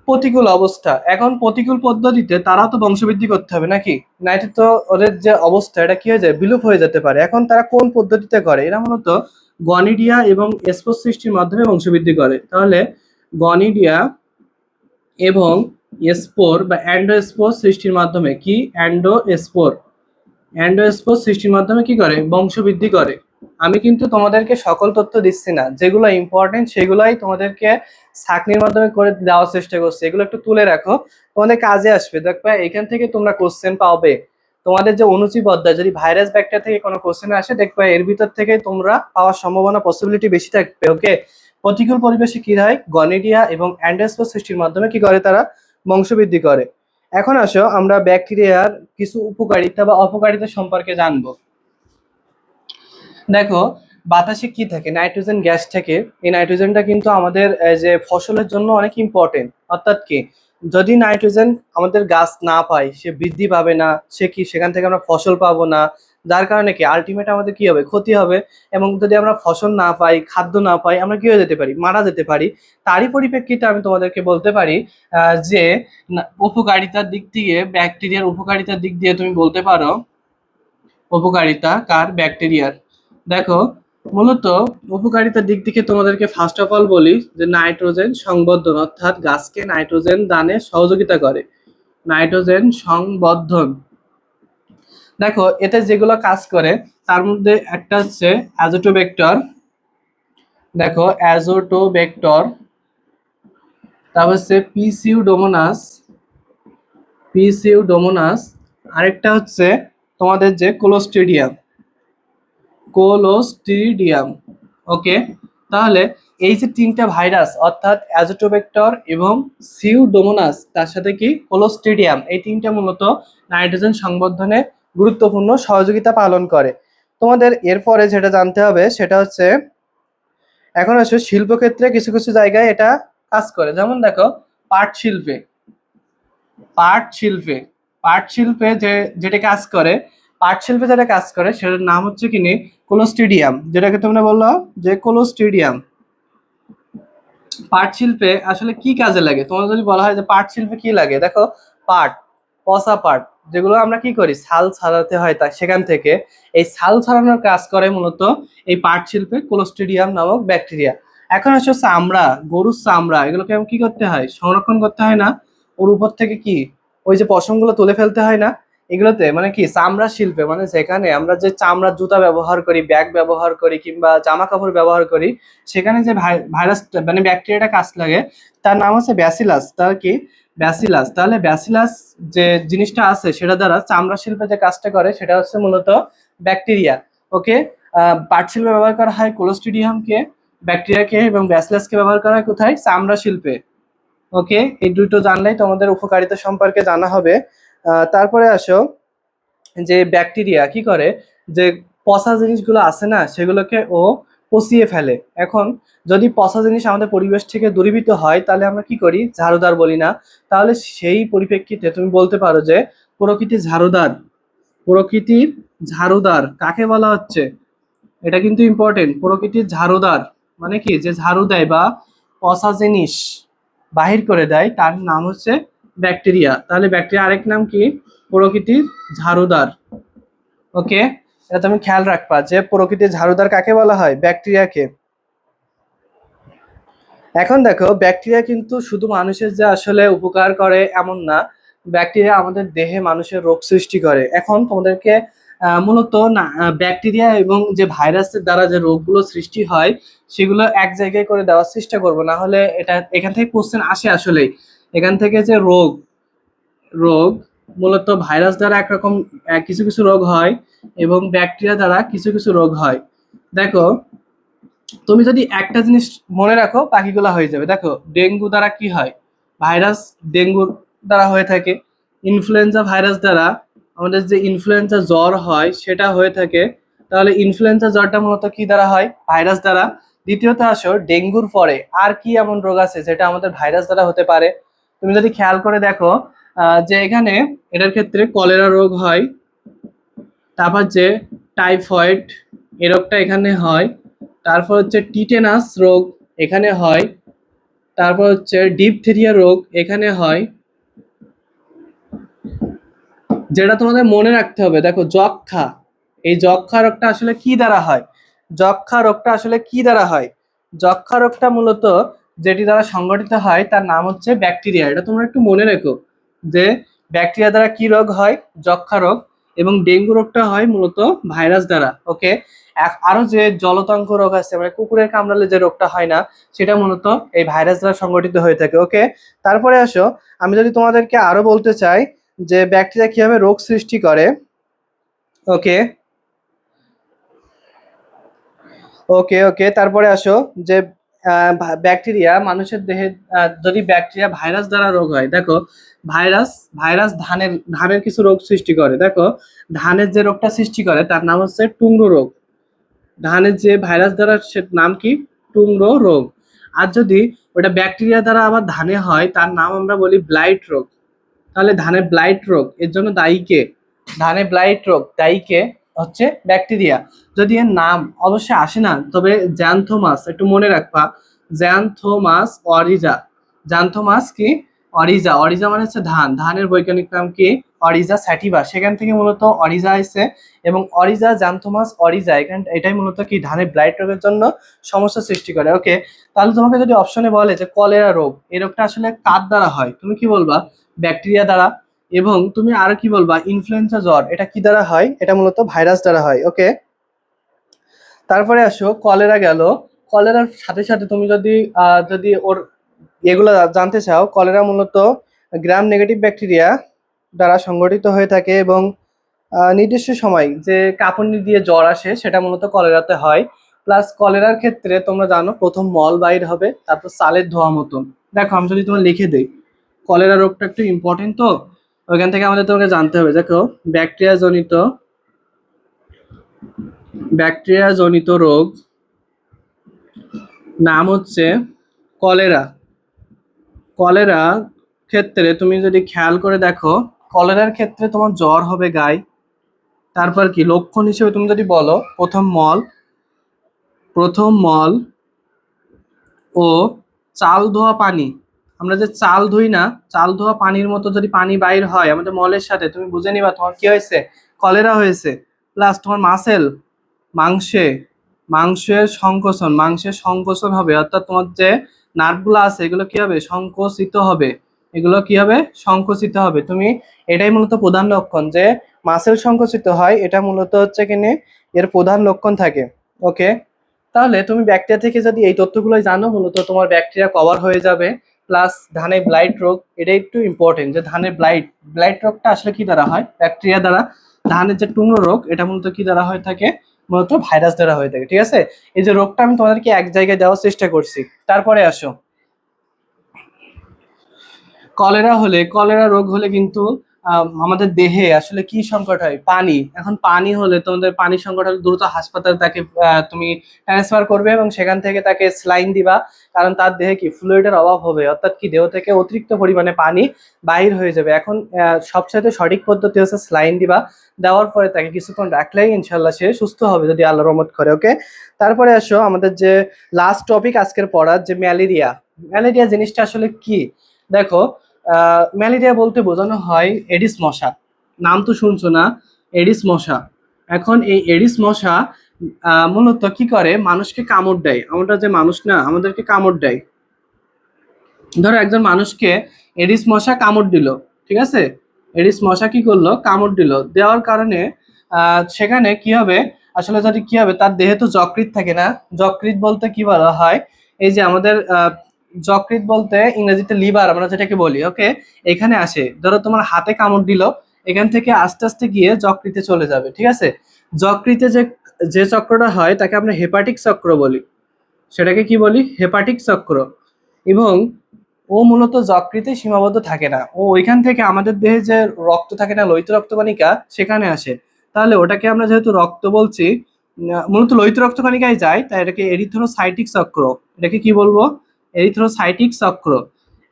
প্রতিকূল অবস্থা। এখন প্রতিকূল পদ্ধতিতে তারা তো বংশবৃদ্ধি করতে হবে নাকি? নাইলে তো ওদের যে অবস্থা এটা কি হয়ে যায়? বিলুপ হয়ে যেতে পারে। এখন তারা কোন পদ্ধতিতে করে? এরা মূলত গনিডিয়া এবং স্পোর সৃষ্টির মাধ্যমে বংশবৃদ্ধি করে। তাহলে গনিডিয়া এবং স্পোর বা অ্যান্ডোস্পোর সৃষ্টির মাধ্যমে কি অ্যান্ডোস্পোর সৃষ্টির মাধ্যমে কি করে বংশবৃদ্ধি করে। আমি কিন্তু তোমাদেরকে সকল তথ্য দিচ্ছি না, যেগুলো ইম্পর্টেন্ট সেগুলোই তোমাদেরকে ছাঁকনির মাধ্যমে করে দেওয়ার চেষ্টা করছি। এগুলো একটু তুলে রাখো, তোমাদের কাজে আসবে। দেখবে এখান থেকে তোমরা কোশ্চেন পাবে। তোমাদের যে অণুজীব অধ্যায় যদি ভাইরাস ব্যাকটেরিয়া থেকে কোনো কোশ্চেন আসে, দেখবে এর ভিতর থেকে তোমরা পাওয়ার সম্ভাবনা পসিবিলিটি বেশি থাকবে। ওকে, প্রতিকূল পরিবেশে কি হয়, গনিডিয়া এবং অ্যান্ডোস্পোর সৃষ্টির মাধ্যমে কি করে তারা বংশবৃদ্ধি করে। এখন আসো আমরা ব্যাকটেরিয়ার কিছু উপকারিতা বা অপকারিতা সম্পর্কে জানবো। দেখো, বাতাসে কি থাকে, নাইট্রোজেন গ্যাস থাকে। এই নাইট্রোজেনটা কিন্তু আমাদের যে ফসলের জন্য অনেক ইম্পর্টেন্ট। অর্থাৎ কি, যদি নাইট্রোজেন আমাদের গাছ না পায়, সে বৃদ্ধি পাবে না, সে কি সেখান থেকে আমরা ফসল পাবো না। যার কারণে কি আলটিমেট আমাদের কি হবে, ক্ষতি হবে। এবং যদি আমরা ফসল না পাই, খাদ্য না পাই, আমরা কি হয়ে যেতে পারি, মারা যেতে পারি। তারই পরিপ্রেক্ষিতে আমি তোমাদেরকে বলতে পারি যে উপকারিতার দিক দিয়ে, ব্যাকটেরিয়ার উপকারিতার দিক দিয়ে তুমি বলতে পারো উপকারিতা কার, ব্যাকটেরিয়ার। দেখো, মূলত উপকারিতার দিক থেকে তোমাদেরকে ফার্স্ট অফ অল বলি যে নাইট্রোজেন সংবর্ধন, অর্থাৎ গাছকে নাইট্রোজেন দানে সহযোগিতা করে। নাইট্রোজেন সংবর্ধন, দেখো এতে যেগুলো কাজ করে তার মধ্যে একটা হচ্ছে অ্যাজোটোবেক্টর। দেখো অ্যাজোটোবেক্টর, তারপর হচ্ছে পিসিউডোমোনাস, আরেকটা হচ্ছে তোমাদের যে কোলোস্ট্রিডিয়াম। ওকে, তাহলে এই যে তিনটা ভাইরাস, অর্থাৎ অ্যাজোটোবেক্টর এবং সিউডোমোনাস, তার সাথে কি কোলোস্ট্রিডিয়াম, এই তিনটা মূলত নাইট্রোজেন সংবর্ধনে গুরুত্বপূর্ণ সহযোগিতা পালন করে। তোমাদের এরপরে যেটা জানতে হবে সেটা হচ্ছে, এখন আসলে শিল্পক্ষেত্রে কিছু কিছু জায়গায় এটা কাজ করে। যেমন দেখো, পাট শিল্পে পাট শিল্পে পাট শিল্পে যেটা কাজ করে, পাট শিল্পে যেটা কাজ করে সেটার নাম হচ্ছে কিনে কোলোস্ট্রিডিয়াম, যেটাকে তোমরা বললো যে কোলোস্ট্রিডিয়াম। পাট শিল্পে আসলে কি কাজে লাগে, তোমার যদি বলা হয় যে পাট শিল্পে কি লাগে, দেখো পাট, পচা পাট, যেগুলো আমরা কি করি ছাল ছাড়াতে হয়, তা সেখান থেকে এই ছাল ছাড়ানোর কাজ করে মূলত এই পাট শিল্পে কোলোস্ট্রিডিয়াম নামক ব্যাকটেরিয়া। এখন হচ্ছে চামড়া, গরুর চামড়া, এগুলোকে কি করতে হয়, সংরক্ষণ করতে হয় না, ওর উপর থেকে কি ওই যে পশমগুলো তুলে ফেলতে হয় না। এগুলোতে মানে কি চামড়া শিল্পে, মানে যেখানে আমরা যে চামড়ার জুতা ব্যবহার করি, ব্যাগ ব্যবহার করি, কিংবা জামা কাপড় ব্যবহার করি, সেখানে যে ভাইরাস মানে ব্যাকটেরিয়াটা কাজ লাগে, তার নাম হচ্ছে ব্যাসিলাস। তার কি ব্যাসিলাস, তাহলে ব্যাসিলাস যে জিনিসটা আছে সেটা দ্বারা চামড়া শিল্পে যে কাজটা করে সেটা হচ্ছে মূলত ব্যাকটেরিয়া। ওকে, পাট শিল্পে ব্যবহার করা হয় কোলোস্ট্রিডিয়ামকে, ব্যাকটেরিয়াকে, এবং ব্যাসিলাসকে ব্যবহার করা হয় কোথায়, চামড়া শিল্পে। ওকে, এই দুটো জানলেই তোমাদের উপকারিতা সম্পর্কে জানা হবে। তারপরে আসো, যে ব্যাকটেরিয়া কি করে, যে পচা জিনিসগুলো আছে না সেগুলোকে ও পচিয়ে ফেলে। এখন যদি পচা জিনিস আমাদের পরিবেশ থেকে দূরীভূত হয়, তাহলে আমরা কি করি, ঝাড়ুদার বলি না। তাহলে সেই পরিপ্রেক্ষিতে তুমি বলতে পারো যে প্রকৃতির ঝাড়ুদার। প্রকৃতির ঝাড়ুদার কাকে বলা হচ্ছে, এটা কিন্তু ইম্পর্টেন্ট। প্রকৃতির ঝাড়ুদার মানে কি, যে ঝাড়ু দেয় বা পচা জিনিস বাহির করে দেয়, তার নাম হচ্ছে ব্যাকটেরিয়া। তাহলে ব্যাকটেরিয়া আরেক নাম কি, প্রকৃতির ঝাড়ুদার। ওকে, এটা তুমি খেয়াল রাখবা যে প্রকৃতির ঝাড়ুদার কাকে বলা হয়, ব্যাকটেরিয়াকে। এখন দেখো, ব্যাকটেরিয়া কিন্তু শুধু মানুষের যে আসলে উপকার করে এমন না, ব্যাকটেরিয়া আমাদের দেহে মানুষের রোগ সৃষ্টি করে। এখন তোমাদেরকে মূলত না ব্যাকটেরিয়া এবং যে ভাইরাসের দ্বারা যে রোগগুলো সৃষ্টি হয় সেগুলো এক জায়গায় করে দেওয়ার চেষ্টা করবো, না হলে এটা এখান থেকে কোশ্চেন আসে আসলেই। এখান থেকে যে রোগ রোগ মূলত ভাইরাস দ্বারা একরকম কিছু কিছু রোগ হয়, এবং ব্যাকটেরিয়া দ্বারা কিছু কিছু রোগ হয়। দেখো, তুমি যদি একটা জিনিস মনে রাখো বাকিগুলো হয়ে যাবে। দেখো, ডেঙ্গু দ্বারা কি হয়, ভাইরাস ডেঙ্গুর দ্বারা হয়ে থাকে। ইনফ্লুয়েঞ্জা ভাইরাস দ্বারা আমাদের যে ইনফ্লুয়েঞ্জা জ্বর হয় সেটা হয়ে থাকে। তাহলে ইনফ্লুয়েঞ্জা জ্বরটা মূলত কি দ্বারা হয়, ভাইরাস দ্বারা। দ্বিতীয়ত আসো, ডেঙ্গুর পরে আর কি এমন রোগ আছে যেটা আমাদের ভাইরাস দ্বারা হতে পারে। তুমি যদি খেয়াল করে দেখো যে এখানে এটার ক্ষেত্রে কলেরা রোগ হয়, তারপর যে টাইফয়েড, এ রোগটা এখানে হয়। তারপর হচ্ছে টিটেনাস রোগ এখানে হয়। তারপর হচ্ছে ডিপথেরিয়া রোগ এখানে হয়। যেটা তোমাদের মনে রাখতে হবে, দেখো যক্ষা, এই যক্ষা রোগটা আসলে কি দ্বারা হয়, যক্ষা রোগটা আসলে কি দ্বারা হয়? যক্ষা রোগটা মূলত যেটি দ্বারা সংগঠিত হয় তার নাম হচ্ছে ব্যাকটেরিয়া। এটা তোমরা একটু মনে রেখো যে ব্যাকটেরিয়া দ্বারা কি রোগ হয়? যক্ষা রোগ। এবং ডেঙ্গু রোগটা হয় মূলত ভাইরাস দ্বারা। ওকে, আরো যে জলতঙ্ক রোগ আছে, মানে কুকুরের কামড়ালে যে রোগটা হয় না, সেটা মূলত এই ভাইরাস দ্বারা সংগঠিত হয়ে থাকে। ওকে, তারপরে আসো, আমি যদি তোমাদেরকে আরো বলতে চাই যে ব্যাকটেরিয়া কিভাবে রোগ সৃষ্টি করে। ওকে ওকে ওকে তারপরে আসো যে ব্যাকটেরিয়া মানুষের দেহে, যদি ব্যাকটেরিয়া ভাইরাস দ্বারা রোগ হয়, দেখো ভাইরাস ভাইরাস ধানের কিছু রোগ সৃষ্টি করে। দেখো ধানের যে রোগটা সৃষ্টি করে তার নাম হচ্ছে টুংরো রোগ। ধানের যে ভাইরাস দ্বারা সে নাম কি? টুংরো রোগ। আর যদি ওটা ব্যাকটেরিয়া দ্বারা আবার ধানে হয় তার নাম আমরা বলি ব্লাইট রোগ। তাহলে ধানের ব্লাইট রোগ এর জন্য দায়ী কে? ধানে ব্লাইট রোগ দায়ী কে? হচ্ছে ব্যাকটেরিয়া। যদি এর নাম অবশ্যই আসে না, তবে জ্যান্থোমাস একটু মনে রাখবা। জ্যান্থোমাস অরিজা। জ্যান্থোমাস কি? অরিজা। অরিজা মানে হচ্ছে ধান। ধানের বৈজ্ঞানিক নাম কি? অরিজা স্যাটিভা। সেখান থেকে মূলত অরিজা আসছে। এবং অরিজা জ্যান্থোমাস অরিজা এটাই মূলত কি ধানের ব্লাইট রোগের জন্য সমস্যা সৃষ্টি করে। ওকে, তাহলে তোমাকে যদি অপশনে বলে যে কলেরা রোগ, এই রোগটা আসলে কার দ্বারা হয়, তুমি কি বলবা? ব্যাকটেরিয়া দ্বারা। এবং তুমি আরো কি বলবা? ইনফ্লুয়েঞ্জা জ্বর, এটা কি দ্বারা হয়? এটা মূলত ভাইরাস দ্বারা হয়। ওকে, তারপরে আসো কলেরা গেল। কলেরার সাথে সাথে তুমি যদি ওর এগুলো জানতে চাও, কলেরা মূলত গ্রাম নেগেটিভ ব্যাকটেরিয়া দ্বারা সংগঠিত হয়ে থাকে। এবং নির্দিষ্ট সময় যে কাঁপুনি দিয়ে জ্বর আসে সেটা মূলত কলেরাতে হয়। প্লাস কলেরার ক্ষেত্রে তোমরা জানো প্রথম মল বাইর হবে, তারপর সালের ধোয়া মতন। দেখো আমি যদি তোমার লিখে দিই, কলেরা রোগটা একটু ইম্পর্টেন্ট, তো ওইখান থেকে আমাদের তোমাকে জানতে হবে। দেখো ব্যাকটেরিয়া জনিত রোগ নাম হচ্ছে কলেরা। কলেরা ক্ষেত্রে তুমি যদি খেয়াল করে দেখো, কলেরার ক্ষেত্রে তোমার জ্বর হবে গায়ে। তারপর কি লক্ষণ হিসেবে তুমি যদি বলো, প্রথম মল ও চাল ধোয়া পানি। আমরা যে চাল ধুই না, চাল ধোয়া পানির মতো যদি পানি বাইর হয় আমাদের মলের সাথে, তুমি বুঝে নিবা তোমার কি হয়েছে? কলেরা হয়েছে। প্লাস তোমার মাংসে মাংসের সংকোচন হবে, অর্থাৎ তোমার যে নার্ভগুলো আছে এগুলো কি হবে? সংকুচিত হবে। এগুলো কি হবে? সংকুচিত হবে। তুমি এটাই মূলত প্রধান লক্ষণ যে মাসেল সংকুচিত হয়, এটা মূলত হচ্ছে কিনে এর প্রধান লক্ষণ থাকে। ওকে, তাহলে তুমি ব্যাকটেরিয়া থেকে যদি এই তথ্যগুলো জানো, মূলত তোমার ব্যাকটেরিয়া কভার হয়ে যাবে। প্লাস ধানের ব্লাইট রোগ, এটা একটু ইম্পর্টেন্ট যে ধানের ব্লাইট রোগটা আসলে কি দ্বারা হয়? ব্যাকটেরিয়া দ্বারা। ধানের যে টুংরো রোগ, এটা মূলত কি দ্বারা হয়ে থাকে? মূলত ভাইরাস দ্বারা হয়ে থাকে। ঠিক আছে, এই যে রোগটা আমি তোমাদেরকে এক জায়গায় দেওয়ার চেষ্টা করছি। তারপরে আসো, কলেরা রোগ হলে কিন্তু আমাদের দেহে আসলে কি সংকট হয়? পানি। এখন পানি হলে তোমাদের পানি সংকট হলে দ্রুত হাসপাতালে তাকে তুমি ট্রান্সফার করবে এবং সেখান থেকে তাকে স্লাইন দিবা। কারণ তার দেহে কি ফ্লুইডের অভাব হবে, অর্থাৎ কি দেহ থেকে অতিরিক্ত পরিমাণে পানি বাহির হয়ে যাবে। এখন সবচাইতে সঠিক পদ্ধতি হচ্ছে স্লাইন দিবা। দেওয়ার পরে তাকে কিছুক্ষণ রাখলেই ইনশাল্লাহ সে সুস্থ হবে যদি আল্লাহ রহমত করে। ওকে, তারপরে আসো আমাদের যে লাস্ট টপিক আজকের পড়ার, যে ম্যালেরিয়া। ম্যালেরিয়া জিনিসটা আসলে কি? দেখো ম্যালেরিয়া বলতে বোঝানো হয় এডিস মশা। নাম তো শুনছো না? এডিস মশা। এখন এই এডিস মশা মূলত কি করে? মানুষকে কামড় দেয়। আমরা যে মানুষ না, আমাদেরকে কামড় দেয়। ধরো একজন মানুষকে এডিস মশা কামড় দিল, ঠিক আছে? এডিস মশা কি করলো? কামড় দিল। দেওয়ার কারণে সেখানে কি হবে? আসলে যদি কি হবে, তার দেহে তো যকৃৎ থাকে না। যকৃৎ বলতে কি বলা হয়? এই যে আমাদের যকৃৎ বলতে ইংরেজিতে লিভার আমরা যেটাকে বলি। ওকে, এখানে আসে। ধরো তোমার হাতে কামড় দিল, এখান থেকে আস্তে আস্তে গিয়ে যকৃতে চলে যাবে। ঠিক আছে, যকৃতে যে যে চক্রটা হয় তাকে আমরা হেপাটিক চক্র বলি। সেটাকে কি বলি? হেপাটিক চক্র। এবং ও মূলত যকৃতে সীমাবদ্ধ থাকে না, ও ওইখান থেকে আমাদের দেহে যে রক্ত থাকে না, লোহিত রক্তকণিকা, সেখানে আসে। তাহলে ওটাকে আমরা যেহেতু রক্ত বলছি, মূলত লোহিত রক্তকণিকায় যায়, তাই এটাকে এরিথ্রোসাইটিক চক্র। এটাকে কি বলবো? এরিথ্রোসাইটিক চক্র।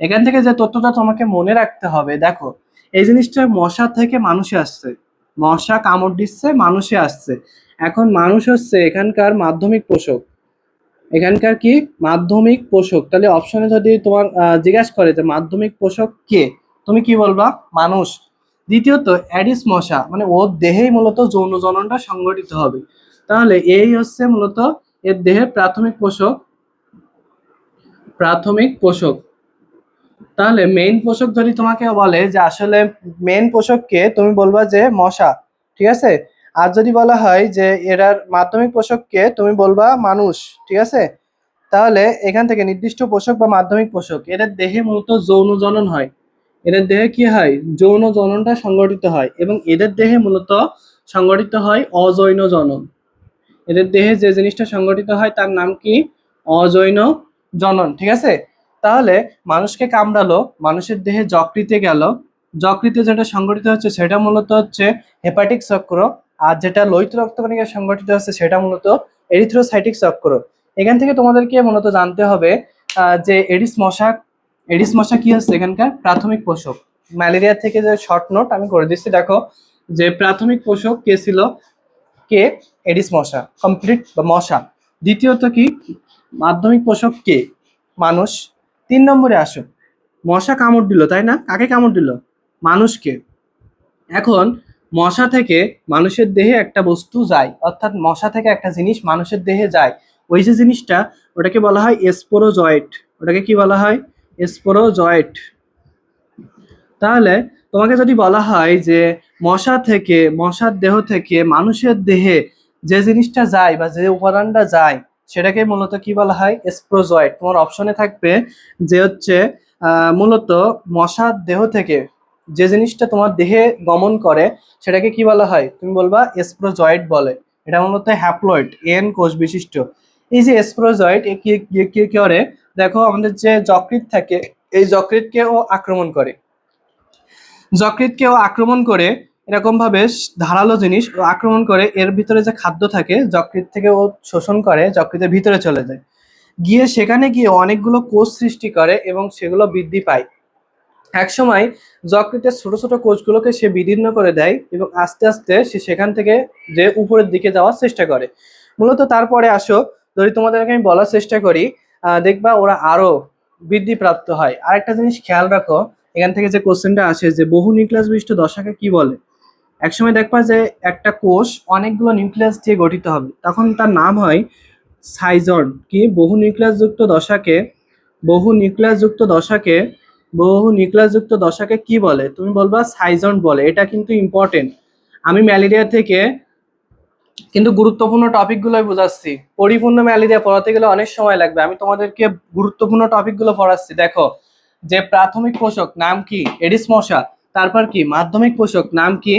এখান থেকে যে তথ্যটা তোমাকে মনে রাখতে হবে, দেখো এই জিনিসটা মশা থেকে মানুষে আসছে। মশা কামড় দিচ্ছে, মানুষে আসছে। এখন মানুষ হচ্ছে এখানকার মাধ্যমিক পোষক। এখানকার কি? মাধ্যমিক পোষক। তাহলে অপশনে যদি তোমার জিজ্ঞাসা করে যে মাধ্যমিক পোষক কে, তুমি কি বলবা? মানুষ। দ্বিতীয়ত অ্যাডিস মশা, মানে ওর দেহেই মূলত যৌন জননটা সংঘটিত হবে। তাহলে এই হচ্ছে মূলত এর দেহের প্রাথমিক পোষক। প্রাথমিক পোষক। তাহলে মেইন পোষক যদি তোমাকে বলে যে আসলে মেইন পোষককে, তুমি বলবা যে মশা, ঠিক আছে। আর যদি বলা হয় যে এরার মাধ্যমিক পোষককে, তুমি বলবা মানুষ, ঠিক আছে। তাহলে এখান থেকে নির্দিষ্ট পোষক বা মাধ্যমিক পোষক, এদের দেহে মূলত যৌন জনন হয়। এদের দেহে কি হয়? যৌন জননটা সংঘটিত হয়, এবং এদের দেহে মূলত সংঘটিত হয় অযৌন জনন। এদের দেহে যে জিনিসটা সংঘটিত হয় তার নাম কি? অযৌন জনন, ঠিক আছে। তাহলে মানুষকে কামড়ালো, মানুষের দেহে যকৃতে গেল, যকৃতে যেটা সংঘটিত হচ্ছে সেটা মূলত হচ্ছে হেপাটিক চক্র, আর যেটা লোহিত রক্তকণিকা সংঘটিত হচ্ছে সেটা মূলত এরিথ্রোসাইটিক চক্র। এখান থেকে তোমাদেরকে মূলত জানতে হবে যে এডিস মশা কি হচ্ছে এখানকার প্রাথমিক পোষক। ম্যালেরিয়া থেকে যে শর্ট নোট আমি করে দিচ্ছি, দেখো যে প্রাথমিক পোষক কে ছিল? কে? এডিস মশা, কমপ্লিট বা মশা। দ্বিতীয়ত কি? মাধ্যমিক পোষক কে? মানুষ। 3 নম্বরে আসো, মশা কামড় দিল, তাই না? কাকে কামড় দিল? মানুষকে। এখন মশা থেকে মানুষের দেহে একটা বস্তু যায়, অর্থাৎ মশা থেকে একটা জিনিস মানুষের দেহে যায়। ওই যে জিনিসটা, ওটাকে বলা হয় স্পোরোজয়েট। ওটাকে কি বলা হয়? স্পোরোজয়েট। তাহলে তোমাকে যদি বলা হয় যে মশার দেহ থেকে মানুষের দেহে যে জিনিসটা যায় বা যে উপাদানটা যায়, সেটাকে মূলত কি বলা হয়? স্পোরোজয়েট। তোমার অপশনে থাকবে যে হচ্ছে মূলত মশার দেহ থেকে যে জিনিসটা তোমার দেহে গমন করে সেটাকে কি বলা হয়? তুমি বলবা স্পোরোজয়েট বলে। এটা মূলত হ্যাপ্লয়েড এন কোষ বিশিষ্ট। এই যে স্পোরোজয়েট কি কি কি করে? দেখো, আমাদের যে যকৃৎ থাকে, এই যকৃৎকেও আক্রমণ করে। যকৃৎকেও আক্রমণ করে, এরকম ভাবে ধারালো জিনিস আক্রমণ করে, এর ভিতরে যে খাদ্য থাকে যকৃৎ থেকে ও শোষণ করে, যকৃতের ভিতরে চলে যায়, গিয়ে সেখানে গিয়ে অনেকগুলো কোষ সৃষ্টি করে এবং সেগুলো বৃদ্ধি পায়। একসময় যকৃতের ছোট ছোট কোষগুলোকে সে বিদীর্ণ করে দেয় এবং আস্তে আস্তে সে সেখান থেকে যে উপরের দিকে যাওয়ার চেষ্টা করে। মূলত তারপরে আসো, যদি তোমাদেরকে আমি বলার চেষ্টা করি, দেখবা ওরা আরো বৃদ্ধিপ্রাপ্ত হয়। আরেকটা জিনিস খেয়াল রাখো, এখান থেকে যে কোশ্চেনটা আসে যে বহু নিউক্লিয়াস বিশিষ্ট দশাকে কি বলে। একসময় দেখবা যে একটা কোষ অনেকগুলো নিউক্লিয়াস দিয়ে গঠিত হবে, তখন তার নাম হয় সাইজন। কি? বহু নিউক্লিয়াস যুক্ত দশাকে বহু নিউক্লিয়াস যুক্ত দশাকে কি বলে? তুমি বলবা সাইজন বলে। এটা কিন্তু ইম্পর্টেন্ট। আমি ম্যালেরিয়া থেকে কিন্তু গুরুত্বপূর্ণ টপিকগুলোই বোঝাচ্ছি। পরিপূর্ণ ম্যালেরিয়া পড়াতে গেলে অনেক সময় লাগবে, আমি তোমাদেরকে গুরুত্বপূর্ণ টপিকগুলো পড়াচ্ছি। দেখো, যে প্রাথমিক পোষক নাম কি? এডিস মশা। তারপর কি? মাধ্যমিক পোষক নাম কি?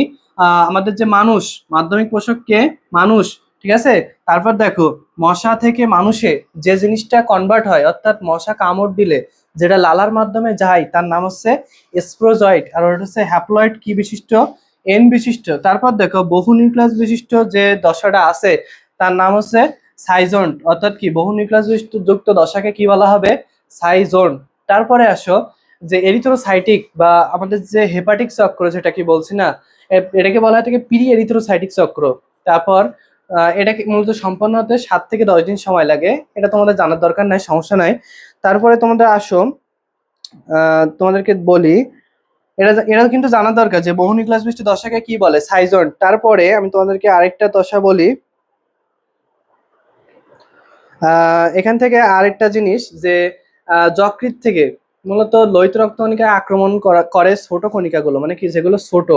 আমাদের যে মানুষ, মাধ্যমিক পোষক কে? মানুষ, ঠিক আছে। তারপর দেখো, মশা থেকে মানুষে যে জিনিসটা কনভার্ট হয়, অর্থাৎ মশা কামড় দিলে যেটা লালার মাধ্যমে যায়, তার নাম হচ্ছে স্প্রোজয়েড, আর ওটা হচ্ছে হ্যাপ্লয়েড কি বিশিষ্ট? এন বিশিষ্ট। তারপর দেখো, বহু নিউক্লিয়াস বিশিষ্ট যে দশাটা আছে তার নাম হচ্ছে সাইজন, অর্থাৎ কি? বহু নিউক্লিয়াস বিশিষ্ট যুক্ত দশাকে কি বলা হবে? সাইজন। তারপরে আসো, যে এরিথ্রোসাইটিক বা আমাদের যে হেপাটিক চক্র, যেটা কি বলছি না, এটাকে বলা হয় থেকে পিরি এরিথ্রোসাইটিক চক্র। তারপর এটাকে মূলত সম্পন্ন হতে 7 থেকে 10 দিন সময় লাগে। এটা তোমাদের জানার দরকার নাই, সমস্যা নাই। তারপরে তোমাদের আসো, তোমাদেরকে বলি, এরা কিন্তু জানা দরকার যে বহু নিউক্লিয়াস বিশিষ্ট দশাকে কি বলে? সাইজন। তারপরে আমি তোমাদেরকে আরেকটা দশা বলি, এখান থেকে আরেকটা জিনিস যে যকৃৎ থেকে মূলত লোহিত রক্তকণিকা আক্রমণ করে ছোট কণিকাগুলো, মানে কি? যেগুলো ছোট,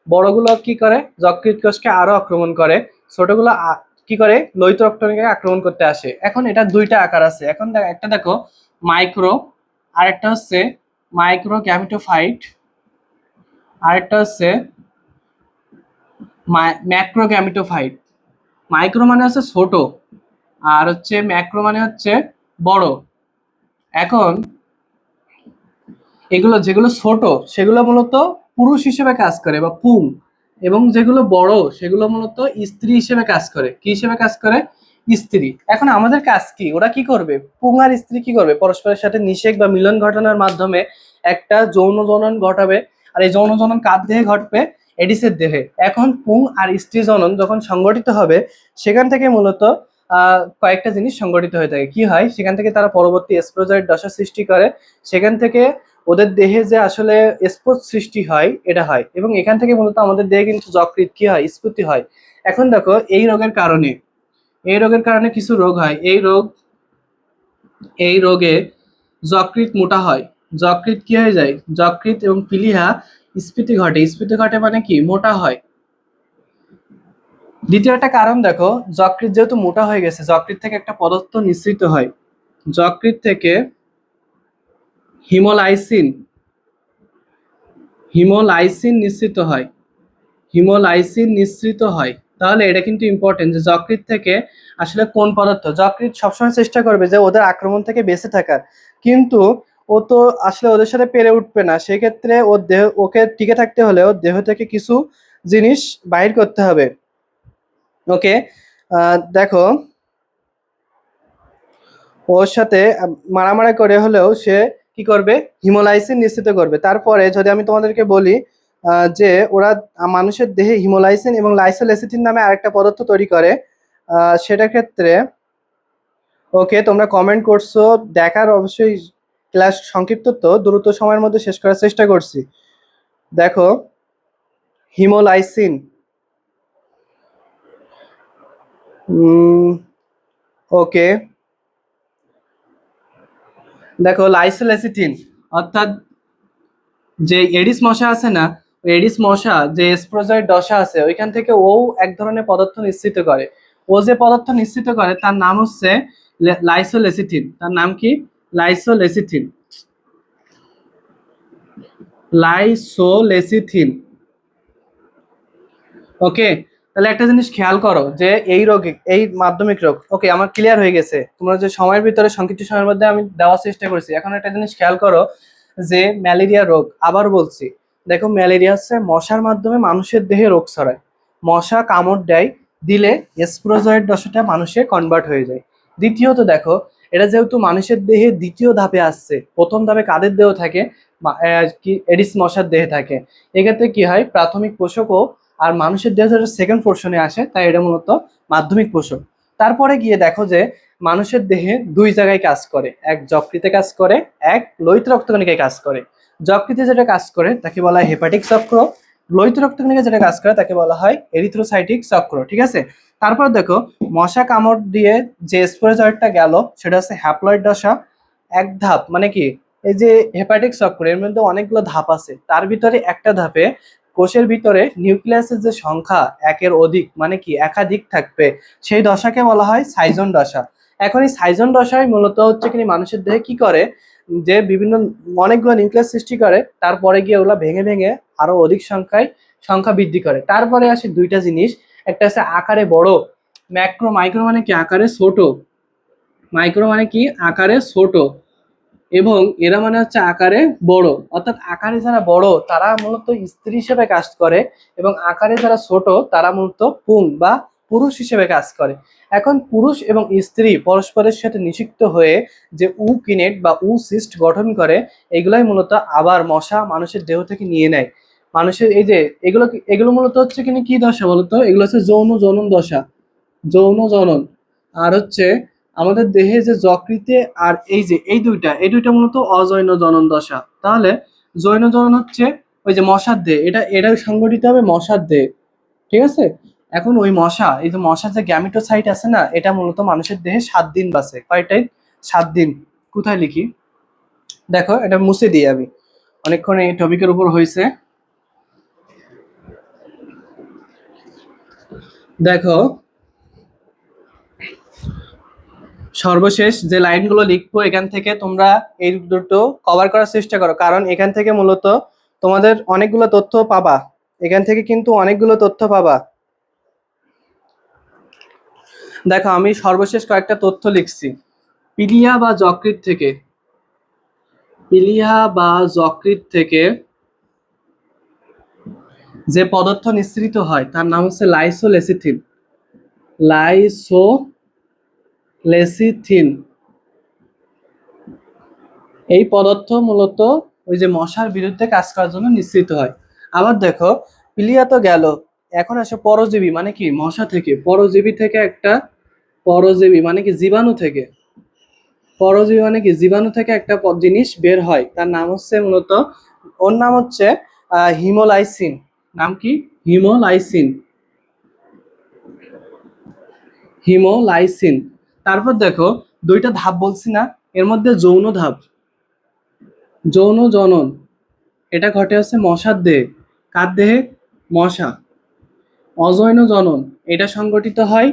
বড়গুলো কি করে? যকৃৎ কোষকে আরো আক্রমণ করে, ছোটগুলো কি করে? লোহিত রক্তকণিকাকে আক্রমণ করতে আসে। এখন এটা দুইটা আকার আছে। এখন একটা দেখো মাইক্রো, আরেকটা হচ্ছে মাইক্রো গ্যামিটোফাইট, আরেকটা হচ্ছে ম্যাক্রো গ্যামিটোফাইট। মাইক্রো মানে হচ্ছে ছোট, আর হচ্ছে ম্যাক্রো মানে হচ্ছে বড়। এখন এগুলো যেগুলো ছোট সেগুলো মূলত পুরুষ হিসেবে কাজ করে বা পুং, এবং যেগুলো বড় সেগুলো মূলত স্ত্রী হিসেবে কাজ করে। কি হিসেবে কাজ করে? স্ত্রী। এখন আমাদের কাজ কি? ওরা কি করবে? পুং আর স্ত্রী কি করবে? পরস্পরের সাথে নিষেক বা মিলন ঘটানোর মাধ্যমে একটা যৌন জনন ঘটাবে। আর এই যৌন জনন কার দেহে ঘটবে? এডিসের দেহে। এখন পুং আর স্ত্রী জনন যখন সংগঠিত হবে, সেখান থেকে মূলত কয়েকটা জিনিস সংগঠিত হয়ে থাকে। কি হয়? সেখান থেকে তারা পরবর্তী স্প্রোজয়েড দশা সৃষ্টি করে। সেখান থেকে ওদের দেহে যে আসলে স্পোর্ট সৃষ্টি হয়, এটা হয়। এবং এখান থেকে মূলত আমাদের দেহে কিন্তু যকৃৎ কি হয়? স্ফূর্তি হয়। এখন দেখো, এই রোগের কারণে এই রোগের কারণে কিছু রোগ হয়। এই রোগে যকৃৎ মোটা হয়। যকৃৎ কি হয়ে যায়? যকৃৎ এবং প্লীহা স্ফীতি ঘটে। স্ফীতি ঘটে মানে কি? মোটা হয়। দ্বিতীয় একটা কারণ দেখো, যকৃৎ যেহেতু মোটা হয়ে গেছে, যকৃৎ থেকে একটা পদার্থ নিঃসৃত হয়। যকৃৎ থেকে হিমোলাইসিন হিমোলাইসিন নিঃসৃত হয়। হিমোলাইসিন নিঃসৃত হয়। তাহলে এটা কিন্তু ইম্পর্টেন্ট যে যকৃৎ থেকে আসলে কোন পদার্থ, যকৃৎ সবসময় চেষ্টা করবে যে ওদের আক্রমণ থেকে বেঁচে থাকার, কিন্তু ও তো আসলে ওদের সাথে পেরে উঠবে না। সেক্ষেত্রে ওর দেহ, ওকে টিকে থাকতে হলে ওর দেহ থেকে কিছু জিনিস বাইর করতে হবে। ওকে, দেখো ওর সাথে মারামারি করে হলেও সে কি করবে? হিমোলাইসিন নিশ্চিত করবে। তারপরে যদি আমি তোমাদেরকে বলি যে ওরা মানুষের দেহে হিমোলাইসিন এবং লাইসোলেসিথিন নামে আরেকটা পদার্থ তৈরি করে, সেটার ক্ষেত্রে ওকে তোমরা কমেন্ট করছো, দেখার অবশ্যই ক্লাস সংক্ষিপ্ত তো দ্রুত সময়ের মধ্যে শেষ করার চেষ্টা করছি। দেখো হিমোলাইসিন, ওকে, দেখো লাইসোলেসিথিন অর্থাৎ যে এডিস মশা আছে না, ওই এডিস মশা যে স্পোরোজয়েড দশা আছে ওইখান থেকে ও এক ধরনের পদার্থ নিঃসৃত করে। ও যে পদার্থ নিঃসৃত করে তার নাম হচ্ছে লাইসোলেসিথিন। তার নাম কি? লাইসোলেসিথিন। লাইসোলেসিথিন। ওকে, তাহলে একটা জিনিস খেয়াল করো যে এই রোগে, এই মাধ্যমিক রোগ, ওকে আমার ক্লিয়ার হয়ে গেছে। তোমরা যে সময়ের ভিতরে সংক্ষিপ্ত সময়ের মধ্যে আমি দেওয়ার চেষ্টা করছি। এখন একটা জিনিস খেয়াল করো যে ম্যালেরিয়া রোগ, আবার বলছি, দেখো ম্যালেরিয়া হচ্ছে মশার মাধ্যমে মানুষের দেহে রোগ ছড়ায়। মশা কামড় দেয়, দিলে স্পোরোজয়েড দশাটা মানুষে কনভার্ট হয়ে যায়। দ্বিতীয়ত দেখো, এটা যেহেতু মানুষের দেহে দ্বিতীয় ধাপে আসছে, প্রথম ধাপে কাদের দেহ থাকে? কি এডিস মশার দেহে থাকে। এক্ষেত্রে কি হয়? প্রাথমিক পোষকও আর মানুষের দেহ যেটা সেকেন্ড পোর্শনে আসে, তাই এটা মূলত মাধ্যমিক পোষক। তারপরে গিয়ে দেখো যে মানুষের দেহে দুই জায়গায় কাজ করে, এক যকৃতে কাজ করে, এক লোহিত রক্তকণিকায় কাজ করে। যকৃতে যেটা কাজ করে তাকে বলা হয় হেপাটিক চক্র, লোহিত রক্তকণিকায় যেটা কাজ করে তাকে বলা হয় এরিথ্রোসাইটিক চক্র। ঠিক আছে, তারপর দেখো মশা কামড় দিয়ে যে স্পোরোজয়েডটা গেল সেটা হচ্ছে হ্যাপ্লয়েড দশা। এক ধাপ মানে কি? এই যে হেপাটিক চক্র এর মধ্যে অনেকগুলো ধাপ আছে, তার ভিতরে একটা ধাপে কোষের ভিতরে নিউক্লিয়াসের যে সংখ্যা একের অধিক মানে কি একাধিক থাকবে, সেই দশাকে বলা হয় সাইজন দশা। এখন এই সাইজন দশায় মূলত হচ্ছে কি মানুষের দেহে কি করে, যে বিভিন্ন অনেকগুলো নিউক্লিয়াস সৃষ্টি করে, তারপরে গিয়ে ওগুলা ভেঙে ভেঙে আরো অধিক সংখ্যা বৃদ্ধি করে। তারপরে আসে দুইটা জিনিস, একটা আছে আকারে বড়, ম্যাক্রো, মাইক্রো মানে কি আকারে ছোট, মাইক্রো মানে কি আকারে ছোট, এবং এরা মানে হচ্ছে আকারে বড়। অর্থাৎ আকারে যারা বড় তারা মূলত স্ত্রী হিসেবে কাজ করে, এবং আকারে যারা ছোট তারা মূলত পুং বা পুরুষ হিসেবে কাজ করে। এখন পুরুষ এবং স্ত্রী পরস্পরের সাথে নিষিক্ত হয়ে যে কিনেট বা সিস্ট গঠন করে, এগুলাই মূলত আবার মশা মানুষের দেহ থেকে নিয়ে নেয়। মানুষের এই যে এগুলো মূলত হচ্ছে কি দশা বলতো? এগুলো হচ্ছে যৌন জনন দশা, যৌন জনন। আর হচ্ছে আমাদের দেহে যে যকৃতে আর এই দুইটা মূলত অজৈন জনন দশা। তাহলে জৈন জনন হচ্ছে ওই যে মশার দেহ, এটা সংগঠিত হবে মশার দেহ। ঠিক আছে, এখন ওই মশা, এই যে মশার যে গ্যামিটোসাইট আছে না, এটা মূলত মানুষের দেহে 7 দিন বাঁচে। কয়টাই? 7 দিন। কোথায় লিখি? দেখো এটা মুছে দিই আমি, অনেকক্ষণ এই টপিকের উপর হয়েছে। দেখো সর্বশেষ যে লাইনগুলো লিখবো এখান থেকে তোমরা এই দুটো কভার করার চেষ্টা করো, কারণ এখান থেকে মূলত তোমাদের অনেকগুলো তথ্য পাবা। এখান থেকে কিন্তু অনেকগুলো তথ্য পাবা। দেখো আমি সর্বশেষ কয়েকটা তথ্য লিখছি। পিলিয়া বা যকৃৎ থেকে, পিলিয়া বা যকৃৎ থেকে যে পদার্থ নিঃসৃত হয় তার নাম হচ্ছে লাইসোলেসিথিন। লাইসোলেসিথিন এই পদার্থ মূলত ওই যে মশার বিরুদ্ধে কাজ করার জন্য নিঃসৃত হয়। আবার দেখো পিলিয়া তো গেল, এখন আসে পরজীবী মানে কি মশা থেকে, পরজীবী থেকে একটা, পরজীবী মানে কি জীবাণু থেকে, পরজীবী মানে কি জীবাণু থেকে একটা জিনিস বের হয়, তার নাম হচ্ছে মূলত, ওর নাম হচ্ছে হিমোলাইসিন। নাম কি? হিমোলাইসিন। হিমোলাইসিন। তারপর দেখো দুইটা ধাপ বলছি না, এর মধ্যে যৌন ধাপ, যৌন জনন, এটা ঘটে হচ্ছে মশার দেহে। কার দেহে? মশা। অযৌন জনন, এটা সংগঠিত হয়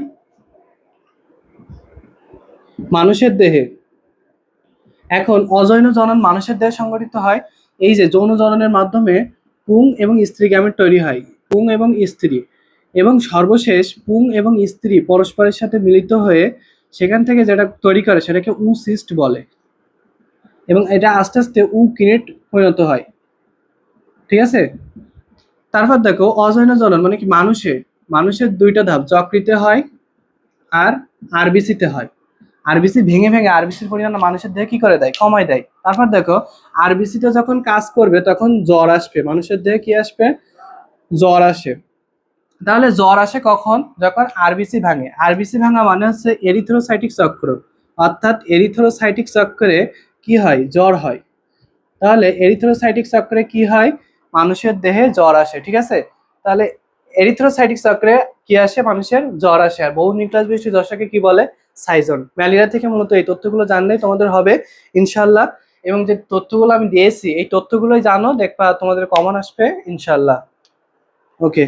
মানুষের দেহে। এখন অযৌন জনন মানুষের দেহে সংগঠিত হয় এই যে যৌন জননের মাধ্যমে পুং এবং স্ত্রী গ্যামেট তৈরি হয়, পুং এবং স্ত্রী। এবং সর্বশেষ পুং এবং স্ত্রী পরস্পরের সাথে মিলিত হয়ে সেখান থেকে যেটা তৈরি করে সেটাকে সিস্ট বলে, এবং এটা আস্তে আস্তে কিনেট পরিণত হয়। ঠিক আছে? তারপর দেখো অযৌন জনন মানে কি, মানুষের দুইটা ধাপ, যকৃতে হয় আর আরবিসিতে হয়। আরবিসি ভেঙে ভেঙে আরবিসির পরিমাণ মানুষের দেহে কি করে দেয়? কমায় দেয়। তারপর দেখো আরবিসিতে যখন কাজ করবে তখন জ্বর আসবে, মানুষের দেহে কি আসবে? জ্বর আসে। তাহলে জ্বর আসে কখন? যখন আরবিসি ভাঙে। আরবিসি ভাঙা মানে হচ্ছে এরিথ্রোসাইটিক চক্র, অর্থাৎ এরিথ্রোসাইটিক চক্রে কি হয়? জ্বর হয়। তাহলে এরিথ্রোসাইটিক চক্রে কি হয়? মানুষের দেহে জ্বর আসে। ঠিক আছে? তাহলে এরিথ্রোসাইটিক চক্রে কি আসে? মানুষের জ্বর আসে। আর বহু নিউক্লিয়াস বিশিষ্ট দশাকে কি বলে? সাইজন। ম্যালেরিয়া থেকে মূলত এই তথ্যগুলো জানলেই তোমাদের হবে ইনশাল্লাহ। এবং যে তথ্যগুলো আমি দিয়েছি এই তথ্যগুলোই জানো, দেখবা তোমাদের কমন আসবে ইনশাল্লাহ। ওকে।